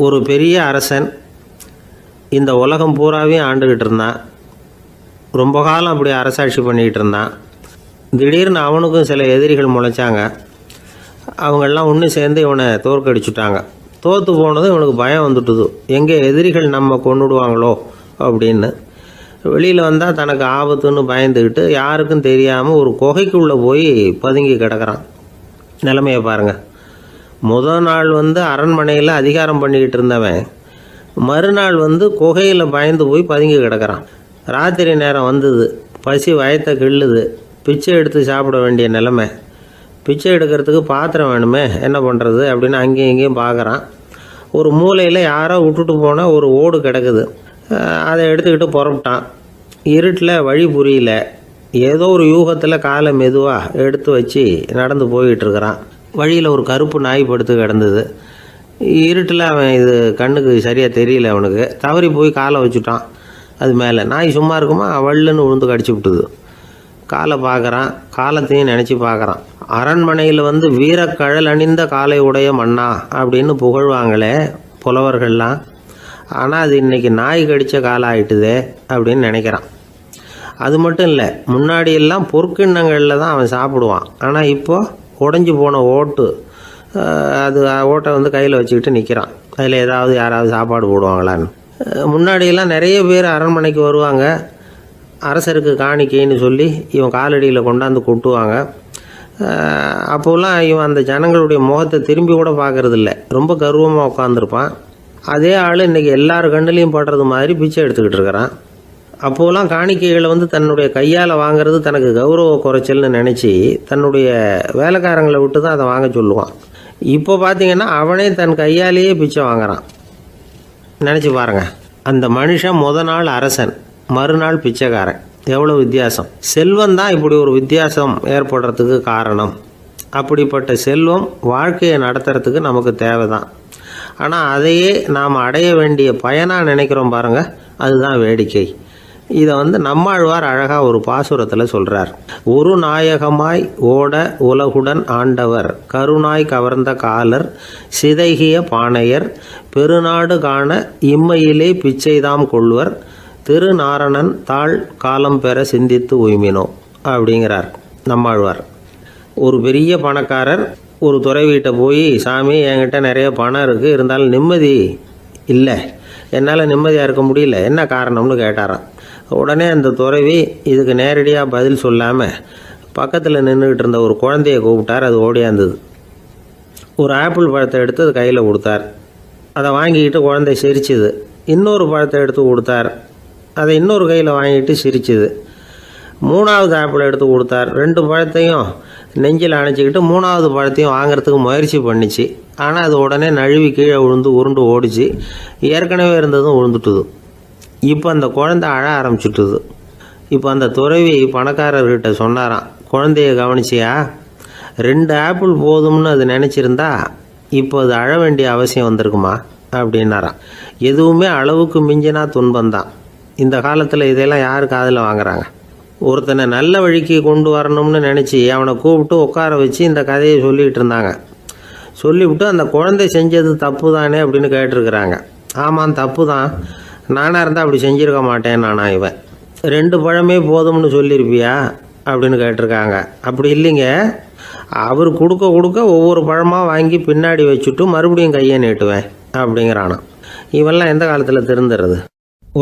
ஒரு பெரிய அரசன் இந்த உலகம் பூராவையும் ஆண்டுக்கிட்டு இருந்தான். ரொம்ப காலம் அப்படி அரசாட்சி பண்ணிக்கிட்டு இருந்தான். திடீர்னு அவனுக்கும் சில எதிரிகள் முளைச்சாங்க. அவங்கெல்லாம் ஒன்று சேர்ந்து இவனை தோற்கடிச்சுட்டாங்க. தோற்று போனதும் இவனுக்கு பயம் வந்துட்டுது, எங்கே எதிரிகள் நம்ம கொண்டுடுவாங்களோ அப்படின்னு. வெளியில் வந்தால் தனக்கு ஆபத்துன்னு பயந்துக்கிட்டு யாருக்கும் தெரியாமல் ஒரு குகைக்குள்ளே போய் பதுங்கி கிடக்கிறான். நிலைமையை பாருங்கள். முதல் நாள் அரண்மனையில் அதிகாரம் பண்ணிக்கிட்டு இருந்தவன் மறுநாள் குகையில் பயந்து போய் பதுங்கி கிடக்கிறான். ராத்திரி நேரம் வந்தது, பசி வயத்தை கிள்ளுது, பிச்சை எடுத்து சாப்பிட வேண்டிய நிலைமை. பிச்சை எடுக்கிறதுக்கு பாத்திரம் வேணுமே, என்ன பண்ணுறது அப்படின்னு அங்கேயும் இங்கேயும் பார்க்குறான். ஒரு மூலையில் யாரோ விட்டுட்டு போனால் ஒரு ஓடு கிடக்குது. அதை எடுத்துக்கிட்டு புறப்பட்டான். இருட்டில் வழி புரியல. ஏதோ ஒரு யூகத்தில் காலை மெதுவாக எடுத்து வச்சு நடந்து போயிட்டுருக்கிறான். வழியில் ஒரு கருப்பு நாய் படுத்து கிடந்தது. இருட்டில் அவன் இது கண்ணுக்கு சரியாக தெரியல. அவனுக்கு தவறி போய் காலை வச்சுட்டான் அது மேலே. நாய் சும்மா இருக்குமா, வள்ளுன்னு விழுந்து கடிச்சு விட்டுது. காலை பார்க்குறான், காலத்தையும் நினச்சி பார்க்குறான். அரண்மனையில் வீரக்கழல் அணிந்த காலை உடைய மன்னா அப்படின்னு புகழ்வாங்களே புலவர்கள்லாம். ஆனால் அது இன்றைக்கி நாய் கடித்த காலம் ஆகிட்டுதே அப்படின்னு நினைக்கிறான். அது மட்டும் இல்லை, முன்னாடியெல்லாம் பொற்கிண்ணங்களில் தான் அவன் சாப்பிடுவான். ஆனால் இப்போது உடஞ்சி போன ஓட்டு, அது ஓட்டை கையில் வச்சுக்கிட்டு நிற்கிறான். அதில் யாராவது சாப்பாடு போடுவாங்களான்னு. முன்னாடியெல்லாம் நிறைய பேர் அரண்மனைக்கு வருவாங்க. அரசருக்கு காணிக்கைன்னு சொல்லி இவன் காலடியில் கொண்டாந்து கொட்டுவாங்க. அப்போலாம் இவன் அந்த ஜனங்களுடைய முகத்தை திரும்பி கூட பார்க்குறதில்ல. ரொம்ப கர்வமாக உட்காந்துருப்பான். அதே ஆள் இன்றைக்கி எல்லார் கண்ணுலேயும் படுறது மாதிரி பிச்சை எடுத்துக்கிட்டு இருக்கிறான். அப்போலாம் காணிக்கைகளை தன்னுடைய கையால் வாங்கிறது தனக்கு கௌரவ குறைச்சல்னு நினச்சி தன்னுடைய வேலைக்காரங்களை விட்டு தான் அதை வாங்க சொல்லுவான். இப்போ பார்த்திங்கன்னா அவனே தன் கையாலேயே பிச்சை வாங்குறான். நினச்சி பாருங்கள். அந்த மனுஷன் முதல் நாள் அரசன், மறுநாள் பிச்சைக்காரன். எவ்வளோ வித்தியாசம். செல்வம் தான் இப்படி ஒரு வித்தியாசம் ஏற்படுறதுக்கு காரணம். அப்படிப்பட்ட செல்வம் வாழ்க்கையை நடத்துறதுக்கு நமக்கு தேவை தான். ஆனால் அதையே நாம் அடைய வேண்டிய பயனாக நினைக்கிறோம் பாருங்கள், அதுதான் வேடிக்கை. இதை நம்மாழ்வார் அழகாக ஒரு பாசுரத்தில் சொல்கிறார். ஒரு நாயகமாய் ஓட உலகுடன் ஆண்டவர், கருணாய் கவர்ந்த காலர், சிதைகிய பானையர், பெருநாடு காண இம்மையிலே பிச்சைதாம் கொள்வர், திருநாரணன் தாழ் காலம் பெற சிந்தித்து உய்மினோ அப்படிங்கிறார் நம்மாழ்வார். ஒரு பெரிய பணக்காரர் ஒரு துறவிகிட்ட போய், சாமி என்கிட்ட நிறைய பணம் இருக்குது, இருந்தாலும் நிம்மதி இல்லை, என்னால் நிம்மதியாக இருக்க முடியல, என்ன காரணம்னு கேட்டாராம். உடனே அந்த துறவி இதுக்கு நேரடியாக பதில் சொல்லாமல் பக்கத்தில் நின்றுக்கிட்டு இருந்த ஒரு குழந்தைய கூப்பிட்டார். அது ஓடியாந்தது. ஒரு ஆப்பிள் பழத்தை எடுத்து அது கையில் கொடுத்தார். அதை வாங்கிக்கிட்டு குழந்தை சிரிச்சுது. இன்னொரு பழத்தை எடுத்து கொடுத்தார். அதை இன்னொரு கையில் வாங்கிட்டு சிரிச்சுது. மூணாவது ஆப்பிள் எடுத்து கொடுத்தார். 2 பழத்தையும் நெஞ்சில் அணைச்சிக்கிட்டு 3ஆவது பழத்தையும் வாங்கிறதுக்கு முயற்சி பண்ணிச்சு. ஆனால் அது உடனே நழுவி கீழே விழுந்து உருண்டு ஓடிச்சு. ஏற்கனவே இருந்ததும் விழுந்துட்டுது. இப்போ அந்த குழந்தை அழ ஆரம்பிச்சுட்டுது. இப்போ அந்த துறவி பணக்காரர்கிட்ட சொன்னாராம், குழந்தைய கவனிச்சியா, 2 ஆப்பிள் போதும்னு அது நினச்சிருந்தா இப்போ அது அழ வேண்டிய அவசியம் வந்திருக்குமா அப்படின்னாராம். எதுவுமே அளவுக்கு மிஞ்சினா துன்பந்தான். இந்த காலத்தில் இதெல்லாம் யார் காதில் வாங்குறாங்க? ஒருத்தனை நல்ல வழிக்கு கொண்டு வரணும்னு நினச்சி அவனை கூப்பிட்டு உட்கார வச்சு இந்த கதையை சொல்லிகிட்டு இருந்தாங்க. சொல்லிவிட்டு அந்த குழந்தை செஞ்சது தப்பு தானே அப்படின்னு கேட்டிருக்கிறாங்க. ஆமாம், தப்பு தான், நானாக இருந்தால் அப்படி செஞ்சுருக்க மாட்டேன் நானா இவன். 2 பழமே போதும்னு சொல்லியிருப்பியா அப்படின்னு கேட்டிருக்காங்க. அப்படி இல்லைங்க, அவர் கொடுக்க கொடுக்க ஒவ்வொரு பழமாக வாங்கி பின்னாடி வச்சுட்டு மறுபடியும் கையை நீட்டுவேன் அப்படிங்கிறானா. இவெல்லாம் எந்த காலத்தில் திருந்துறது?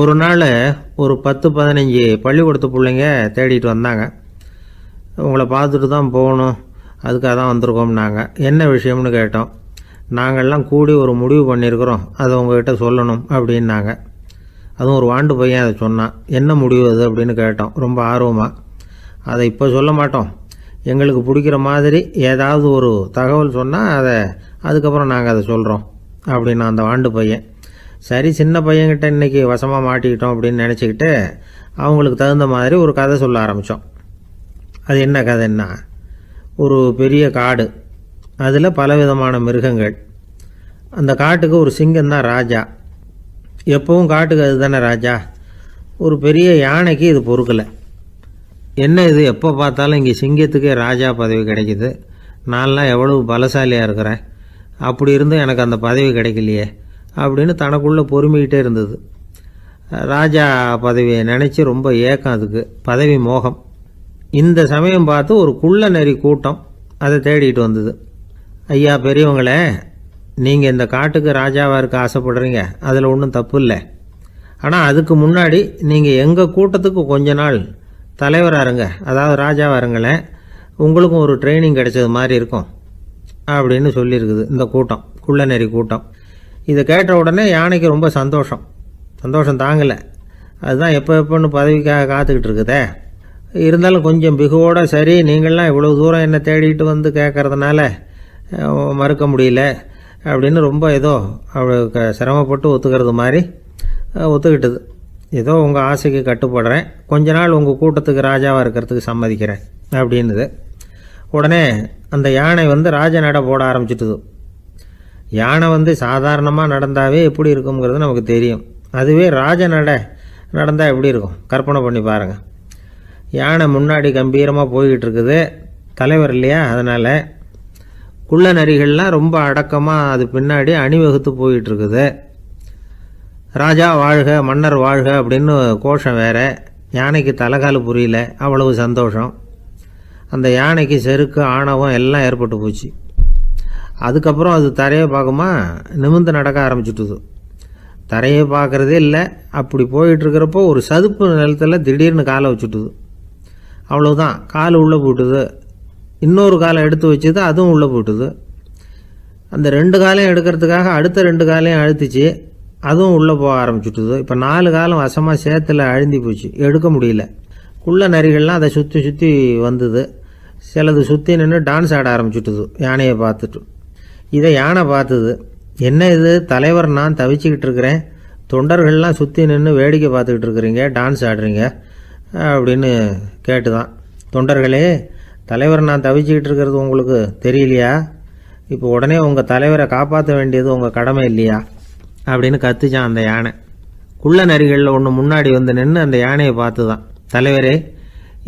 ஒரு நாள் ஒரு 10-15 பள்ளிக்கூடத்து பிள்ளைங்க தேடிட்டு வந்தாங்க. உங்களை பார்த்துட்டு தான் போகணும், அதுக்காக தான் வந்திருக்கோம்னாங்க. என்ன விஷயம்னு கேட்டோம். நாங்கள்லாம் கூடி ஒரு முடிவு பண்ணியிருக்கிறோம், அதை உங்கள்கிட்ட சொல்லணும் அப்படின்னாங்க. அதுவும் ஒரு வாண்டு பையன் அதை சொன்னான். என்ன முடிவு அது அப்படின்னு கேட்டோம் ரொம்ப ஆர்வமாக. அதை இப்போ சொல்ல மாட்டோம், எங்களுக்கு பிடிக்கிற மாதிரி ஏதாவது ஒரு தகவல் சொன்னால் அதுக்கப்புறம் நாங்கள் அதை சொல்கிறோம் அப்படின்னா அந்த வாண்டு பையன். சரி, சின்ன பையன்கிட்ட இன்றைக்கி வசமாக மாட்டிக்கிட்டோம் அப்படின்னு நினச்சிக்கிட்டு அவங்களுக்கு தகுந்த மாதிரி ஒரு கதை சொல்ல ஆரம்பித்தோம். அது என்ன கதைன்னா, ஒரு பெரிய காடு, அதில் பலவிதமான மிருகங்கள். அந்த காட்டுக்கு ஒரு சிங்கம் தான் ராஜா. எப்பவும் காட்டுக்கு அது தானே ராஜா. ஒரு பெரிய யானைக்கு இது பொறுக்கலை. என்ன இது, எப்போ பார்த்தாலும் இங்கே சிங்கத்துக்கே ராஜா பதவி கிடைக்கிது, நான்லாம் எவ்வளவு பலசாலியாக இருக்கிறேன், அப்படி இருந்தும் எனக்கு அந்த பதவி கிடைக்கலையே அப்படின்னு தனக்குள்ளே பொறுமிக்கிட்டே இருந்தது. ராஜா பதவியை நினச்சி ரொம்ப ஏக்கம், அதுக்கு பதவி மோகம். இந்த சமயம் பார்த்து ஒரு குள்ள நரி கூட்டம் அதை தேடிட்டு வந்தது. ஐயா பெரியவங்களே, நீங்கள் இந்த காட்டுக்கு ராஜாவாக இருக்க ஆசைப்படுறீங்க, அதில் ஒன்றும் தப்பு இல்லை. ஆனால் அதுக்கு முன்னாடி நீங்கள் எங்கள் கூட்டத்துக்கு கொஞ்ச நாள் தலைவராக இருங்க, அதாவது ராஜாவாக இருங்களேன், உங்களுக்கும் ஒரு ட்ரைனிங் கிடைச்சது மாதிரி இருக்கும் அப்படின்னு சொல்லியிருக்குது இந்த கூட்டம், குள்ள நெறி கூட்டம். இதை கேட்ட உடனே யானைக்கு ரொம்ப சந்தோஷம் தாங்கலை. அதுதான் எப்போன்னு பதவிக்காக காத்துக்கிட்டு இருக்குதே. இருந்தாலும் கொஞ்சம் பிகுவோட, சரி நீங்கள்லாம் இவ்வளோ தூரம் என்னை தேடிட்டு வந்து கேட்கறதுனால மறுக்க முடியல அப்படின்னு ரொம்ப ஏதோ அவளுக்கு சிரமப்பட்டு ஒத்துக்கிறது மாதிரி ஒத்துக்கிட்டது. ஏதோ உங்கள் ஆசைக்கு கட்டுப்படுறேன், கொஞ்ச நாள் உங்கள் கூட்டத்துக்கு ராஜாவாக இருக்கிறதுக்கு சம்மதிக்கிறேன் அப்படின்னுது. உடனே அந்த யானை ராஜ நட போட ஆரம்பிச்சிட்டுது. யானை சாதாரணமாக நடந்தாவே எப்படி இருக்குங்கிறது நமக்கு தெரியும். அதுவே ராஜ நடந்தால் எப்படி இருக்கும் கற்பனை பண்ணி பாருங்கள். யானை முன்னாடி கம்பீரமாக போய்கிட்டு இருக்குது, தலைவர் இல்லையா, அதனால் குள்ள நரிகள்லாம் ரொம்ப அடக்கமாக அது பின்னாடி அணிவகுத்து போயிட்டு இருக்குது. ராஜா வாழ்க, மன்னர் வாழ்க அப்படின்னு கோஷம் வேற. யானைக்கு தலைகால புரியல, அவ்வளவு சந்தோஷம். அந்த யானைக்கு செருக்கு, ஆணவம் எல்லாம் ஏற்பட்டு போச்சு. அதுக்கப்புறம் அது தரையை பார்க்குமா, நிமிர்ந்து நடக்க ஆரம்பிச்சுட்டுது. தரையை பார்க்குறதே இல்லை. அப்படி போயிட்டுருக்கிறப்போ ஒரு சதுப்பு நிலத்தில் திடீர்னு காலை வச்சுட்டுது. அவ்வளோதான், கால் உள்ளே போட்டுது. இன்னொரு காலை எடுத்து வச்சுது, அதுவும் உள்ளே போட்டுது. அந்த 2 காலையும் எடுக்கிறதுக்காக அடுத்த 2 காலையும் அழுத்திச்சு, அதுவும் உள்ளே போக ஆரம்பிச்சுட்டுது. இப்போ 4 காலம் வசமாக சேத்துல அழுந்தி போச்சு, எடுக்க முடியல. குள்ள நரிகள்லாம் அதை சுற்றி வந்தது. சிலது சுற்றி நின்று டான்ஸ் ஆட ஆரம்பிச்சுட்டுது யானையை பார்த்துட்டு. இதை யானை பார்த்தது. என்ன இது தலைவர், நான் தவிச்சிக்கிட்டு இருக்கிறேன், தொண்டர்கள்லாம் சுற்றி நின்று வேடிக்கை பார்த்துக்கிட்டு இருக்கிறீங்க, டான்ஸ் ஆடுறீங்க அப்படின்னு கேட்டுதான். தொண்டர்களே, தலைவர் நான் தவிச்சிக்கிட்டு இருக்கிறது உங்களுக்கு தெரியலையா? இப்போ உடனே உங்கள் தலைவரை காப்பாற்ற வேண்டியது உங்கள் கடமை இல்லையா அப்படின்னு கத்துச்சான் அந்த யானை. குள்ள நரிகளில் ஒன்று முன்னாடி நின்று அந்த யானையை பார்த்து தான், தலைவரே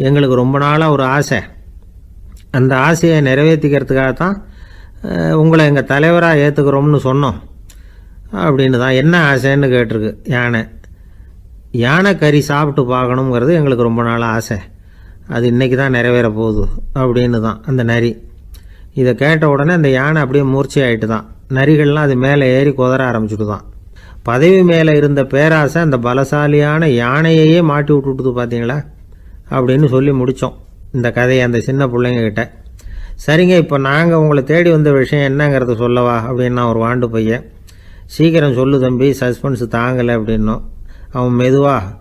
எங்களுக்கு ரொம்ப நாளாக ஒரு ஆசை, அந்த ஆசையை நிறைவேற்றிக்கிறதுக்காகத்தான் உங்களை எங்கள் தலைவராக ஏற்றுக்கிறோம்னு சொன்னோம் அப்படின்னு தான். என்ன ஆசைன்னு கேட்டிருக்கு யானை. யானை கறி சாப்பிட்டு பார்க்கணுங்கிறது எங்களுக்கு ரொம்ப நாளாக ஆசை, அது இன்றைக்கி தான் நிறைவேற போகுது அப்படின்னு தான் அந்த நரி. இதை கேட்ட உடனே அந்த யானை அப்படியே மூர்ச்சி ஆகிட்டு தான். நரிகள்லாம் அது மேலே ஏறி குதற ஆரம்பிச்சுட்டு தான். பதவி மேலே இருந்த பேராசை அந்த பலசாலியான யானையையே மாட்டி விட்டுட்டுது பார்த்தீங்களா அப்படின்னு சொல்லி முடித்தோம் இந்த கதையை அந்த சின்ன பிள்ளைங்கக்கிட்ட. சரிங்க, இப்போ நாங்கள் உங்களை தேடி வந்த விஷயம் என்னங்கிறத சொல்லவா அப்படின்னா ஒரு வாண்டு பையன். சீக்கிரம் சொல்லு தம்பி, சஸ்பென்ஸ் தாங்கலை அப்படின்னோம். அவன் மெதுவாக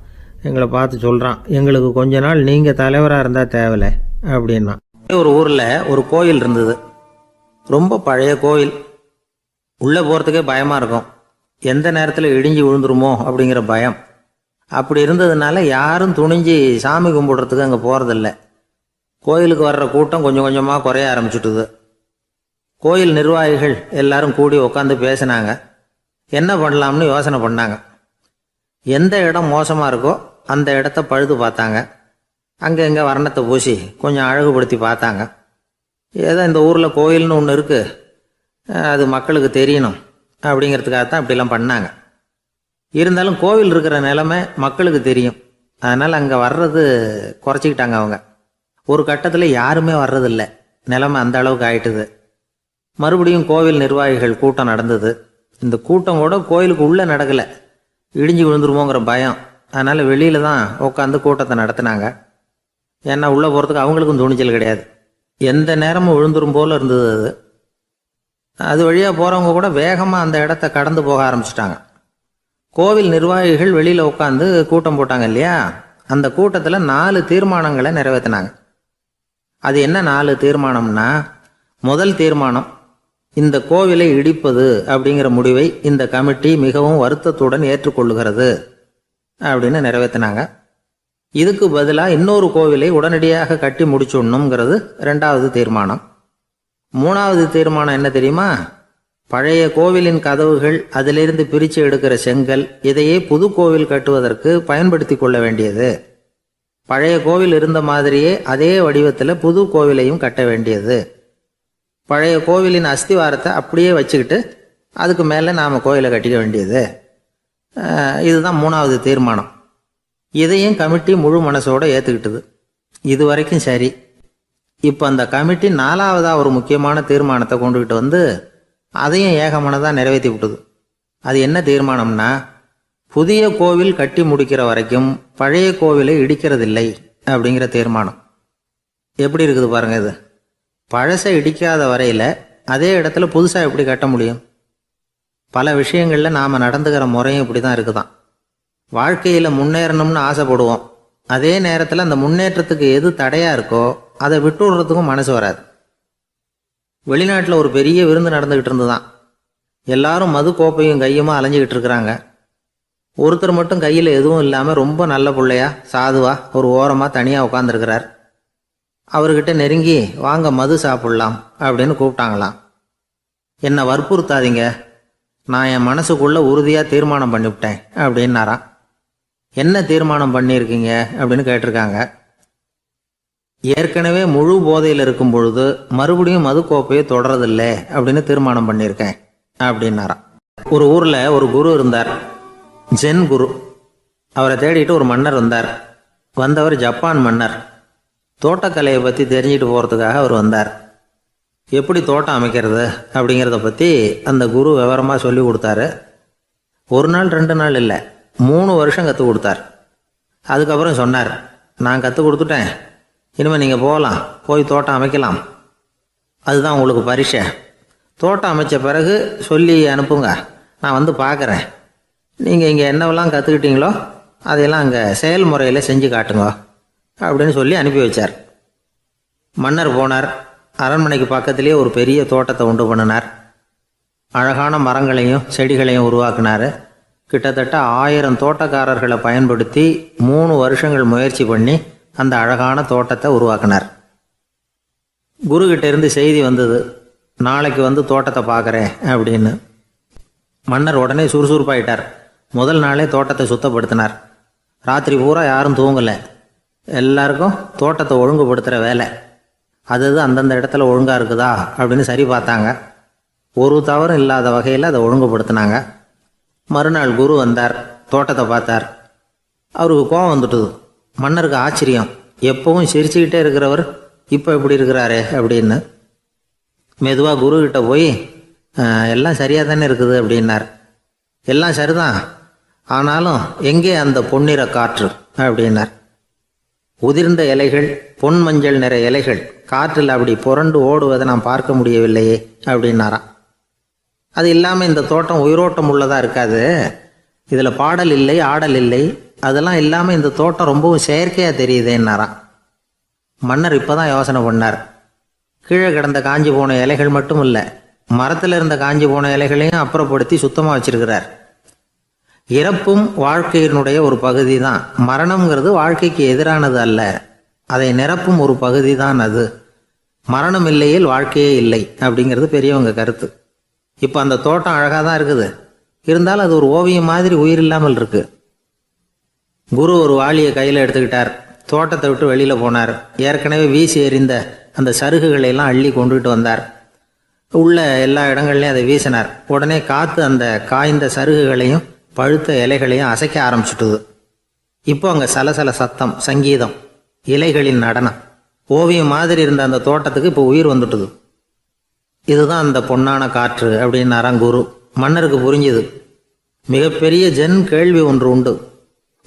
எங்களை பார்த்து சொல்கிறான், எங்களுக்கு கொஞ்ச நாள் நீங்கள் தலைவராக இருந்தால் தேவலை அப்படின்னா. ஒரு ஊரில் ஒரு கோயில் இருந்தது, ரொம்ப பழைய கோயில். உள்ளே போகிறதுக்கே பயமாக இருக்கும், எந்த நேரத்தில் இடிஞ்சு விழுந்துருமோ அப்படிங்கிற பயம். அப்படி இருந்ததுனால யாரும் துணிஞ்சு சாமி கும்பிடுறதுக்கு அங்கே போகிறதில்ல. கோயிலுக்கு வர்ற கூட்டம் கொஞ்சம் கொஞ்சமாக குறைய ஆரம்பிச்சுட்டுது. கோயில் நிர்வாகிகள் எல்லாரும் கூடி உட்காந்து பேசினாங்க, என்ன பண்ணலாம்னு யோசனை பண்ணாங்க. எந்த இடம் மோசமாக இருக்கோ அந்த இடத்த பழுது பார்த்தாங்க. அங்கே எங்கே வர்ணத்தை பூசி கொஞ்சம் அழகுபடுத்தி பார்த்தாங்க. ஏதோ இந்த ஊரில் கோயில்னு ஒன்று இருக்குது, அது மக்களுக்கு தெரியணும் அப்படிங்கிறதுக்காகத்தான் இப்படிலாம் பண்ணாங்க. இருந்தாலும் கோவில் இருக்கிற நிலைமை மக்களுக்கு தெரியும், அதனால் அங்கே வர்றது குறைச்சிக்கிட்டாங்க அவங்க. ஒரு கட்டத்தில் யாருமே வர்றதில்லை, நிலைமை அந்த அளவுக்கு ஆயிட்டுது. மறுபடியும் கோவில் நிர்வாகிகள் கூட்டம் நடந்தது. இந்த கூட்டம் கூட கோயிலுக்கு உள்ளே நடக்கலை, இடிஞ்சு விழுந்துருமோங்கிற பயம். அதனால் வெளியில் தான் உட்காந்து கூட்டத்தை நடத்தினாங்க. ஏன்னா உள்ளே போகிறதுக்கு அவங்களுக்கும் துணிச்சல் கிடையாது, எந்த நேரமும் விழுந்துரும் போல் இருந்தது அது. அது வழியாக போகிறவங்க கூட வேகமாக அந்த இடத்த கடந்து போக ஆரம்பிச்சிட்டாங்க. கோவில் நிர்வாகிகள் வெளியில் உட்காந்து கூட்டம் போட்டாங்க இல்லையா, அந்த கூட்டத்தில் 4 தீர்மானங்களை நிறைவேற்றினாங்க. அது என்ன 4 தீர்மானம்னா, முதல் தீர்மானம், இந்த கோவிலை இடிப்பது அப்படிங்கிற முடிவை இந்த கமிட்டி மிகவும் வருத்தத்துடன் ஏற்றுக்கொள்ளுகிறது அப்படின்னு நிறைவேற்றினாங்க. இதுக்கு பதிலாக இன்னொரு கோவிலை உடனடியாக கட்டி முடிச்சுடணுங்கிறது 2வது தீர்மானம். 3வது தீர்மானம் என்ன தெரியுமா, பழைய கோவிலின் கதவுகள், அதிலிருந்து பிரித்து எடுக்கிற செங்கல், இதையே புது கோவில் கட்டுவதற்கு பயன்படுத்தி கொள்ள வேண்டியது. பழைய கோவில் இருந்த மாதிரியே அதே வடிவத்தில் புது கோவிலையும் கட்ட வேண்டியது. பழைய கோவிலின் அஸ்திவாரத்தை அப்படியே வச்சுக்கிட்டு அதுக்கு மேலே நாம் கோயிலை கட்டிக்க வேண்டியது. இதுதான் 3வது தீர்மானம். இதையும் கமிட்டி முழு மனசோடு ஏற்றுக்கிட்டது. இது வரைக்கும் சரி. இப்போ அந்த கமிட்டி 4வதாக ஒரு முக்கியமான தீர்மானத்தை கொண்டுக்கிட்டு வந்து அதையும் ஏகமனதாக நிறைவேற்றி விட்டுது. அது என்ன தீர்மானம்னா, புதிய கோவில் கட்டி முடிக்கிற வரைக்கும் பழைய கோவிலை இடிக்கிறதில்லை அப்படிங்கிற தீர்மானம். எப்படி இருக்குது பாருங்கள் இது. பழசை இடிக்காத வரையில் அதே இடத்துல புதுசாக எப்படி கட்ட முடியும்? பல விஷயங்களில் நாம் நடந்துக்கிற முறையும் இப்படி தான் இருக்குதான். வாழ்க்கையில் முன்னேறணும்னு ஆசைப்படுவோம். அதே நேரத்தில் அந்த முன்னேற்றத்துக்கு எது தடையாக இருக்கோ அதை விட்டு விடுறதுக்கும் மனசு வராது. வெளிநாட்டில் ஒரு பெரிய விருந்து நடந்துக்கிட்டு இருந்துதான். எல்லாரும் மது கோப்பையும் கையுமா அலைஞ்சிக்கிட்டு இருக்கிறாங்க. ஒருத்தர் மட்டும் கையில் எதுவும் இல்லாமல் ரொம்ப நல்ல பிள்ளையா சாதுவா ஒரு ஓரமாக தனியாக உட்காந்துருக்கிறார். அவர்கிட்ட நெருங்கி வாங்க மது சாப்பிட்லாம் அப்படின்னு கூப்பிட்டாங்களாம். என்னை வற்புறுத்தாதீங்க, நான் என் மனசுக்குள்ளே உறுதியாக தீர்மானம் பண்ணிவிட்டேன் அப்படின்னாராம். என்ன தீர்மானம் பண்ணியிருக்கீங்க அப்படின்னு கேட்டிருக்காங்க. ஏற்கனவே முழு போதையில் இருக்கும் பொழுது மறுபடியும் மது கோப்பையை தொடரதில்லை அப்படின்னு தீர்மானம் பண்ணியிருக்கேன் அப்படின்னாராம். ஒரு ஊரில் ஒரு குரு இருந்தார், ஜென் குரு. அவரை தேடிட்டு ஒரு மன்னர் வந்தார். வந்தவர் ஜப்பான் மன்னர். தோட்டக்கலையை பற்றி தெரிஞ்சுட்டு போகிறதுக்காக அவர் வந்தார். எப்படி தோட்டம் அமைக்கிறது அப்படிங்கிறத பற்றி அந்த குரு விவரமாக சொல்லி கொடுத்தாரு. 1 நாள் 2 நாள் இல்லை, 3 வருஷம் கற்றுக் கொடுத்தார். அதுக்கப்புறம் சொன்னார், நான் கற்றுக் கொடுத்துட்டேன், இனிமேல் நீங்கள் போகலாம், போய் தோட்டம் அமைக்கலாம். அதுதான் உங்களுக்கு பரிசை. தோட்டம் அமைச்ச பிறகு சொல்லி அனுப்புங்க, நான் வந்து பார்க்குறேன். நீங்கள் இங்கே என்னவெல்லாம் கற்றுக்கிட்டீங்களோ அதையெல்லாம் அங்கே செயல்முறையில் செஞ்சு காட்டுங்க அப்படின்னு சொல்லி அனுப்பி வச்சார். மன்னர் போனார். அரண்மனைக்கு பக்கத்திலேயே ஒரு பெரிய தோட்டத்தை உண்டு பண்ணினார். அழகான மரங்களையும் செடிகளையும் உருவாக்கினார். கிட்டத்தட்ட 1000 தோட்டக்காரர்களை பயன்படுத்தி 3 வருஷங்கள் முயற்சி பண்ணி அந்த அழகான தோட்டத்தை உருவாக்கினார். குருக்கிட்ட இருந்து செய்தி வந்தது, நாளைக்கு வந்து தோட்டத்தை பார்க்குறேன் அப்படின்னு. மன்னர் உடனே சுறுசுறுப்பாயிட்டார். முதல் நாளே தோட்டத்தை சுத்தப்படுத்தினார். ராத்திரி பூரா யாரும் தூங்கலை. எல்லாருக்கும் தோட்டத்தை ஒழுங்குபடுத்துகிற வேலை. அது அந்தந்த இடத்துல ஒழுங்காக இருக்குதா அப்படின்னு சரி பார்த்தாங்க. ஒரு தவறும் இல்லாத வகையில் அதை ஒழுங்குபடுத்தினாங்க. மறுநாள் குரு வந்தார், தோட்டத்தை பார்த்தார். அவருக்கு கோபம் வந்துட்டுது. மன்னருக்கு ஆச்சரியம், எப்பவும் சிரிச்சுக்கிட்டே இருக்கிறவர் இப்போ எப்படி இருக்கிறாரே அப்படின்னு. மெதுவாக குருக்கிட்ட போய் எல்லாம் சரியாக தானே இருக்குது அப்படின்னார். எல்லாம் சரிதான், ஆனாலும் எங்கே அந்த பொன்னிற காற்று அப்படின்னார். உதிர்ந்த இலைகள், பொன் மஞ்சள் நிற இலைகள் காற்றில் அப்படி புரண்டு ஓடுவதை நான் பார்க்க முடியவில்லையே அப்படின்னாராம். அது இல்லாமல் இந்த தோட்டம் உயிரோட்டம் உள்ளதாக இருக்காது. இதில் பாடல் இல்லை, ஆடல் இல்லை, அதெல்லாம் இல்லாமல் இந்த தோட்டம் ரொம்பவும் செயற்கையாக தெரியுதுன்னாராம். மன்னர் இப்போ தான் யோசனை பண்ணார். கீழே கிடந்த காஞ்சி போன இலைகள் மட்டும் இல்லை, மரத்தில் இருந்த காஞ்சி போன இலைகளையும் அப்புறப்படுத்தி சுத்தமாக வச்சிருக்கிறார். இறப்பும் வாழ்க்கையினுடைய ஒரு பகுதி தான். மரணம்ங்கிறது வாழ்க்கைக்கு எதிரானது அல்ல, அதை நிரப்பும் ஒரு பகுதி தான் அது. மரணம் இல்லையில் வாழ்க்கையே இல்லை அப்படிங்கிறது பெரியவங்க கருத்து. இப்போ அந்த தோட்டம் அழகாக தான் இருக்குது, இருந்தாலும் அது ஒரு ஓவியம் மாதிரி உயிர் இல்லாமல் இருக்கு. குரு ஒரு வாளியை கையில் எடுத்துக்கிட்டார். தோட்டத்தை விட்டு வெளியில் போனார். ஏற்கனவே வீசி எறிந்த அந்த சருகுகளை எல்லாம் அள்ளி கொண்டுகிட்டு வந்தார். உள்ள எல்லா இடங்கள்லையும் அதை வீசினார். உடனே காற்று அந்த காய்ந்த சருகுகளையும் பழுத்த இலைகளையும் அசைக்க ஆரம்பிச்சுட்டுது. இப்போ அங்கே சலசல சத்தம், சங்கீதம், இலைகளின் நடனம், ஓவியம் மாதிரி இருந்த அந்த தோட்டத்துக்கு இப்போ உயிர் வந்துட்டுது. இதுதான் அந்த பொன்னான காற்று அப்படின்னாராம் குரு. மன்னருக்கு புரிஞ்சுது. மிகப்பெரிய ஜென் கேள்வி ஒன்று உண்டு.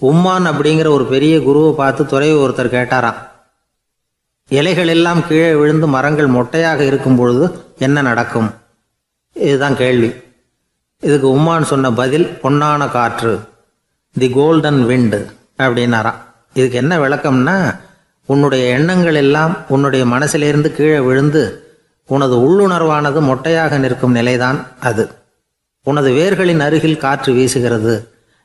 உம்மான் அப்படிங்கிற ஒரு பெரிய குருவை பார்த்து துறவி ஒருத்தர் கேட்டாராம், இலைகள் எல்லாம் கீழே விழுந்து மரங்கள் மொட்டையாக இருக்கும் பொழுது என்ன நடக்கும்? இதுதான் கேள்வி. இதுக்கு உம்மான் சொன்ன பதில் பொன்னான காற்று, தி கோல்டன் விண்டு அப்படின்னாராம். இதுக்கு என்ன விளக்கம்னா, உன்னுடைய எண்ணங்கள் எல்லாம் உன்னுடைய மனசிலிருந்து கீழே விழுந்து உனது உள்ளுணர்வானது மொட்டையாக நிற்கும் நிலைதான் அது. உனது வேர்களின் அருகில் காற்று வீசுகிறது.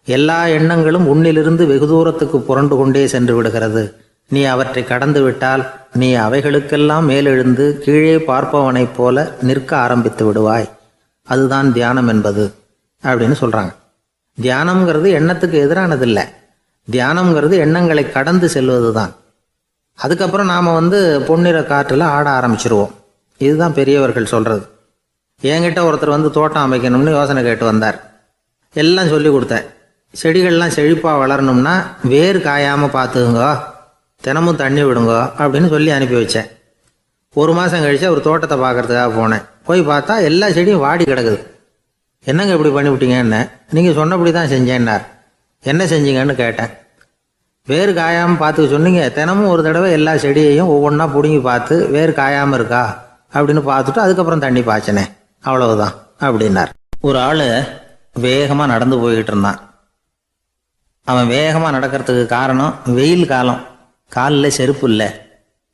எல்லா எண்ணங்களும் உன்னிலிருந்து வெகு தூரத்துக்கு புரண்டு கொண்டே சென்று விடுகிறது. நீ அவற்றை கடந்து விட்டால் நீ அவைகளுக்கெல்லாம் மேலெழுந்து கீழே பார்ப்பவனைப் போல நிற்க ஆரம்பித்து விடுவாய். அதுதான் தியானம் என்பது அப்படின்னு சொல்கிறாங்க. தியானம்ங்கிறது எண்ணத்துக்கு எதிரானதில்லை. தியானம்ங்கிறது எண்ணங்களை கடந்து செல்வது தான். அதுக்கப்புறம் நாம் பொன்னிற காற்றில் ஆட ஆரம்பிச்சிருவோம். இதுதான் பெரியவர்கள் சொல்கிறது. என்கிட்ட ஒருத்தர் வந்து தோட்டம் அமைக்கணும்னு யோசனை கேட்டு வந்தார். எல்லாம் சொல்லி கொடுத்தேன். செடிகள்லாம் செழிப்பாக வளரணும்னா வேர் காயாமல் பார்த்துக்குங்க, தினமும் தண்ணி விடுங்க அப்படின்னு சொல்லி அனுப்பி வச்சேன். 1 மாதம் கழித்து அவர் தோட்டத்தை பார்க்கறதுக்காக போனேன். போய் பார்த்தா எல்லா செடியும் வாடி கிடக்குது. என்னங்க இப்படி பண்ணிவிட்டீங்கன்னு. நீங்கள் சொன்னபடி தான் செஞ்சேன்னார். என்ன செஞ்சீங்கன்னு கேட்டேன். வேர் காயாமல் பார்த்துக்க சொன்னீங்க, தினமும் ஒரு தடவை எல்லா செடியையும் ஒவ்வொன்றா பிடுங்கி பார்த்து வேர் காயாமல் இருக்கா அப்படின்னு பார்த்துட்டு அதுக்கப்புறம் தண்ணி பாய்ச்சினேன், அவ்வளவுதான் அப்படின்னார். ஒரு ஆள் வேகமாக நடந்து போய்கிட்டு இருந்தான். அவன் வேகமாக நடக்கிறதுக்கு காரணம் வெயில் காலம், காலில் செருப்பு இல்லை,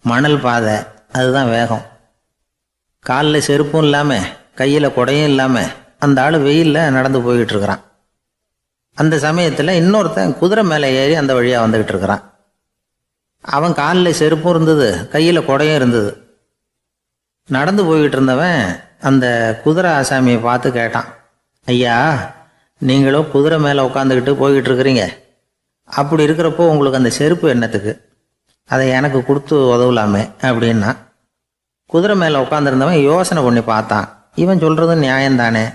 மணல் பாதை, அதுதான் வேகம். காலில் செருப்பும் இல்லாமல் கையில் குடையும் இல்லாமல் அந்த ஆள் வெயிலில் நடந்து போய்கிட்டு இருக்கிறான். அந்த சமயத்தில் இன்னொருத்தன் குதிரை மேலே ஏறி அந்த வழியாக வந்துக்கிட்டு இருக்கிறான். அவன் காலில் செருப்பும் இருந்தது, கையில் குடையும் இருந்தது. நடந்து போய்கிட்டு இருந்தவன் அந்த குதிரை ஆசாமியை பார்த்து கேட்டான், ஐயா, நீங்களும் குதிரை மேலே உட்காந்துக்கிட்டு போய்கிட்டு இருக்கிறீங்க, அப்படி இருக்கிறப்போ உங்களுக்கு அந்த செருப்பு என்னத்துக்கு? அதை எனக்கு கொடுத்து உதவலாமே அப்படின்னா. குதிரை மேலே உட்காந்துருந்தவன் யோசனை பண்ணி பார்த்தான். இவன் சொல்கிறது நியாயம்தானே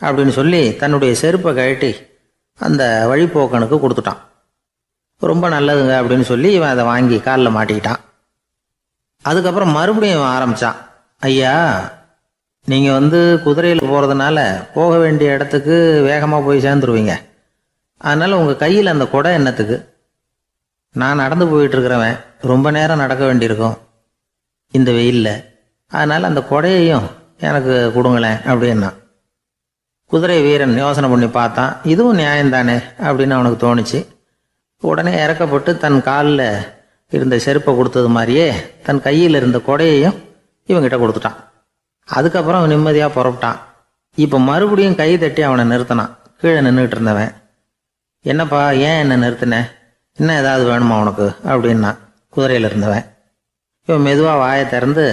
அப்படின்னு சொல்லி தன்னுடைய செருப்பை கழட்டி அந்த வழிப்போக்கனுக்கு கொடுத்துட்டான். ரொம்ப நல்லதுங்க அப்படின்னு சொல்லி இவன் அதை வாங்கி காலில் மாட்டிக்கிட்டான். அதுக்கப்புறம் மறுபடியும் இவன் ஆரம்பித்தான், ஐயா, நீங்கள் குதிரையில் போகிறதுனால போக வேண்டிய இடத்துக்கு வேகமாக போய் சேர்ந்துருவீங்க, அதனால் உங்கள் கையில் அந்த குடை என்னத்துக்கு? நான் நடந்து போயிட்டுருக்கிறவன், ரொம்ப நேரம் நடக்க வேண்டியிருக்கும் இந்த வெயிலில், அதனால் அந்த குடையையும் எனக்கு கொடுங்களேன் அப்படின்னா. குதிரை வீரன் யோசனை பண்ணி பார்த்தான். இதுவும் நியாயம்தானே அப்படின்னு அவனுக்கு தோணுச்சு. உடனே இறக்கப்பட்டு தன் காலில் இருந்த செருப்பை கொடுத்தது மாதிரியே தன் கையில் இருந்த கொடையையும் இவங்கிட்ட கொடுத்துட்டான். அதுக்கப்புறம் அவன் நிம்மதியாக புறப்பட்டான். இப்போ மறுபடியும் கை தட்டி அவனை நிறுத்தினான். கீழே நின்றுக்கிட்டு இருந்தவன், என்னப்பா, ஏன் என்ன நிறுத்தினேன், இன்னும் ஏதாவது வேணுமா உனக்கு அப்படின்னா குதிரையில் இருந்தவன். இவன் மெதுவாக வாயை திறந்து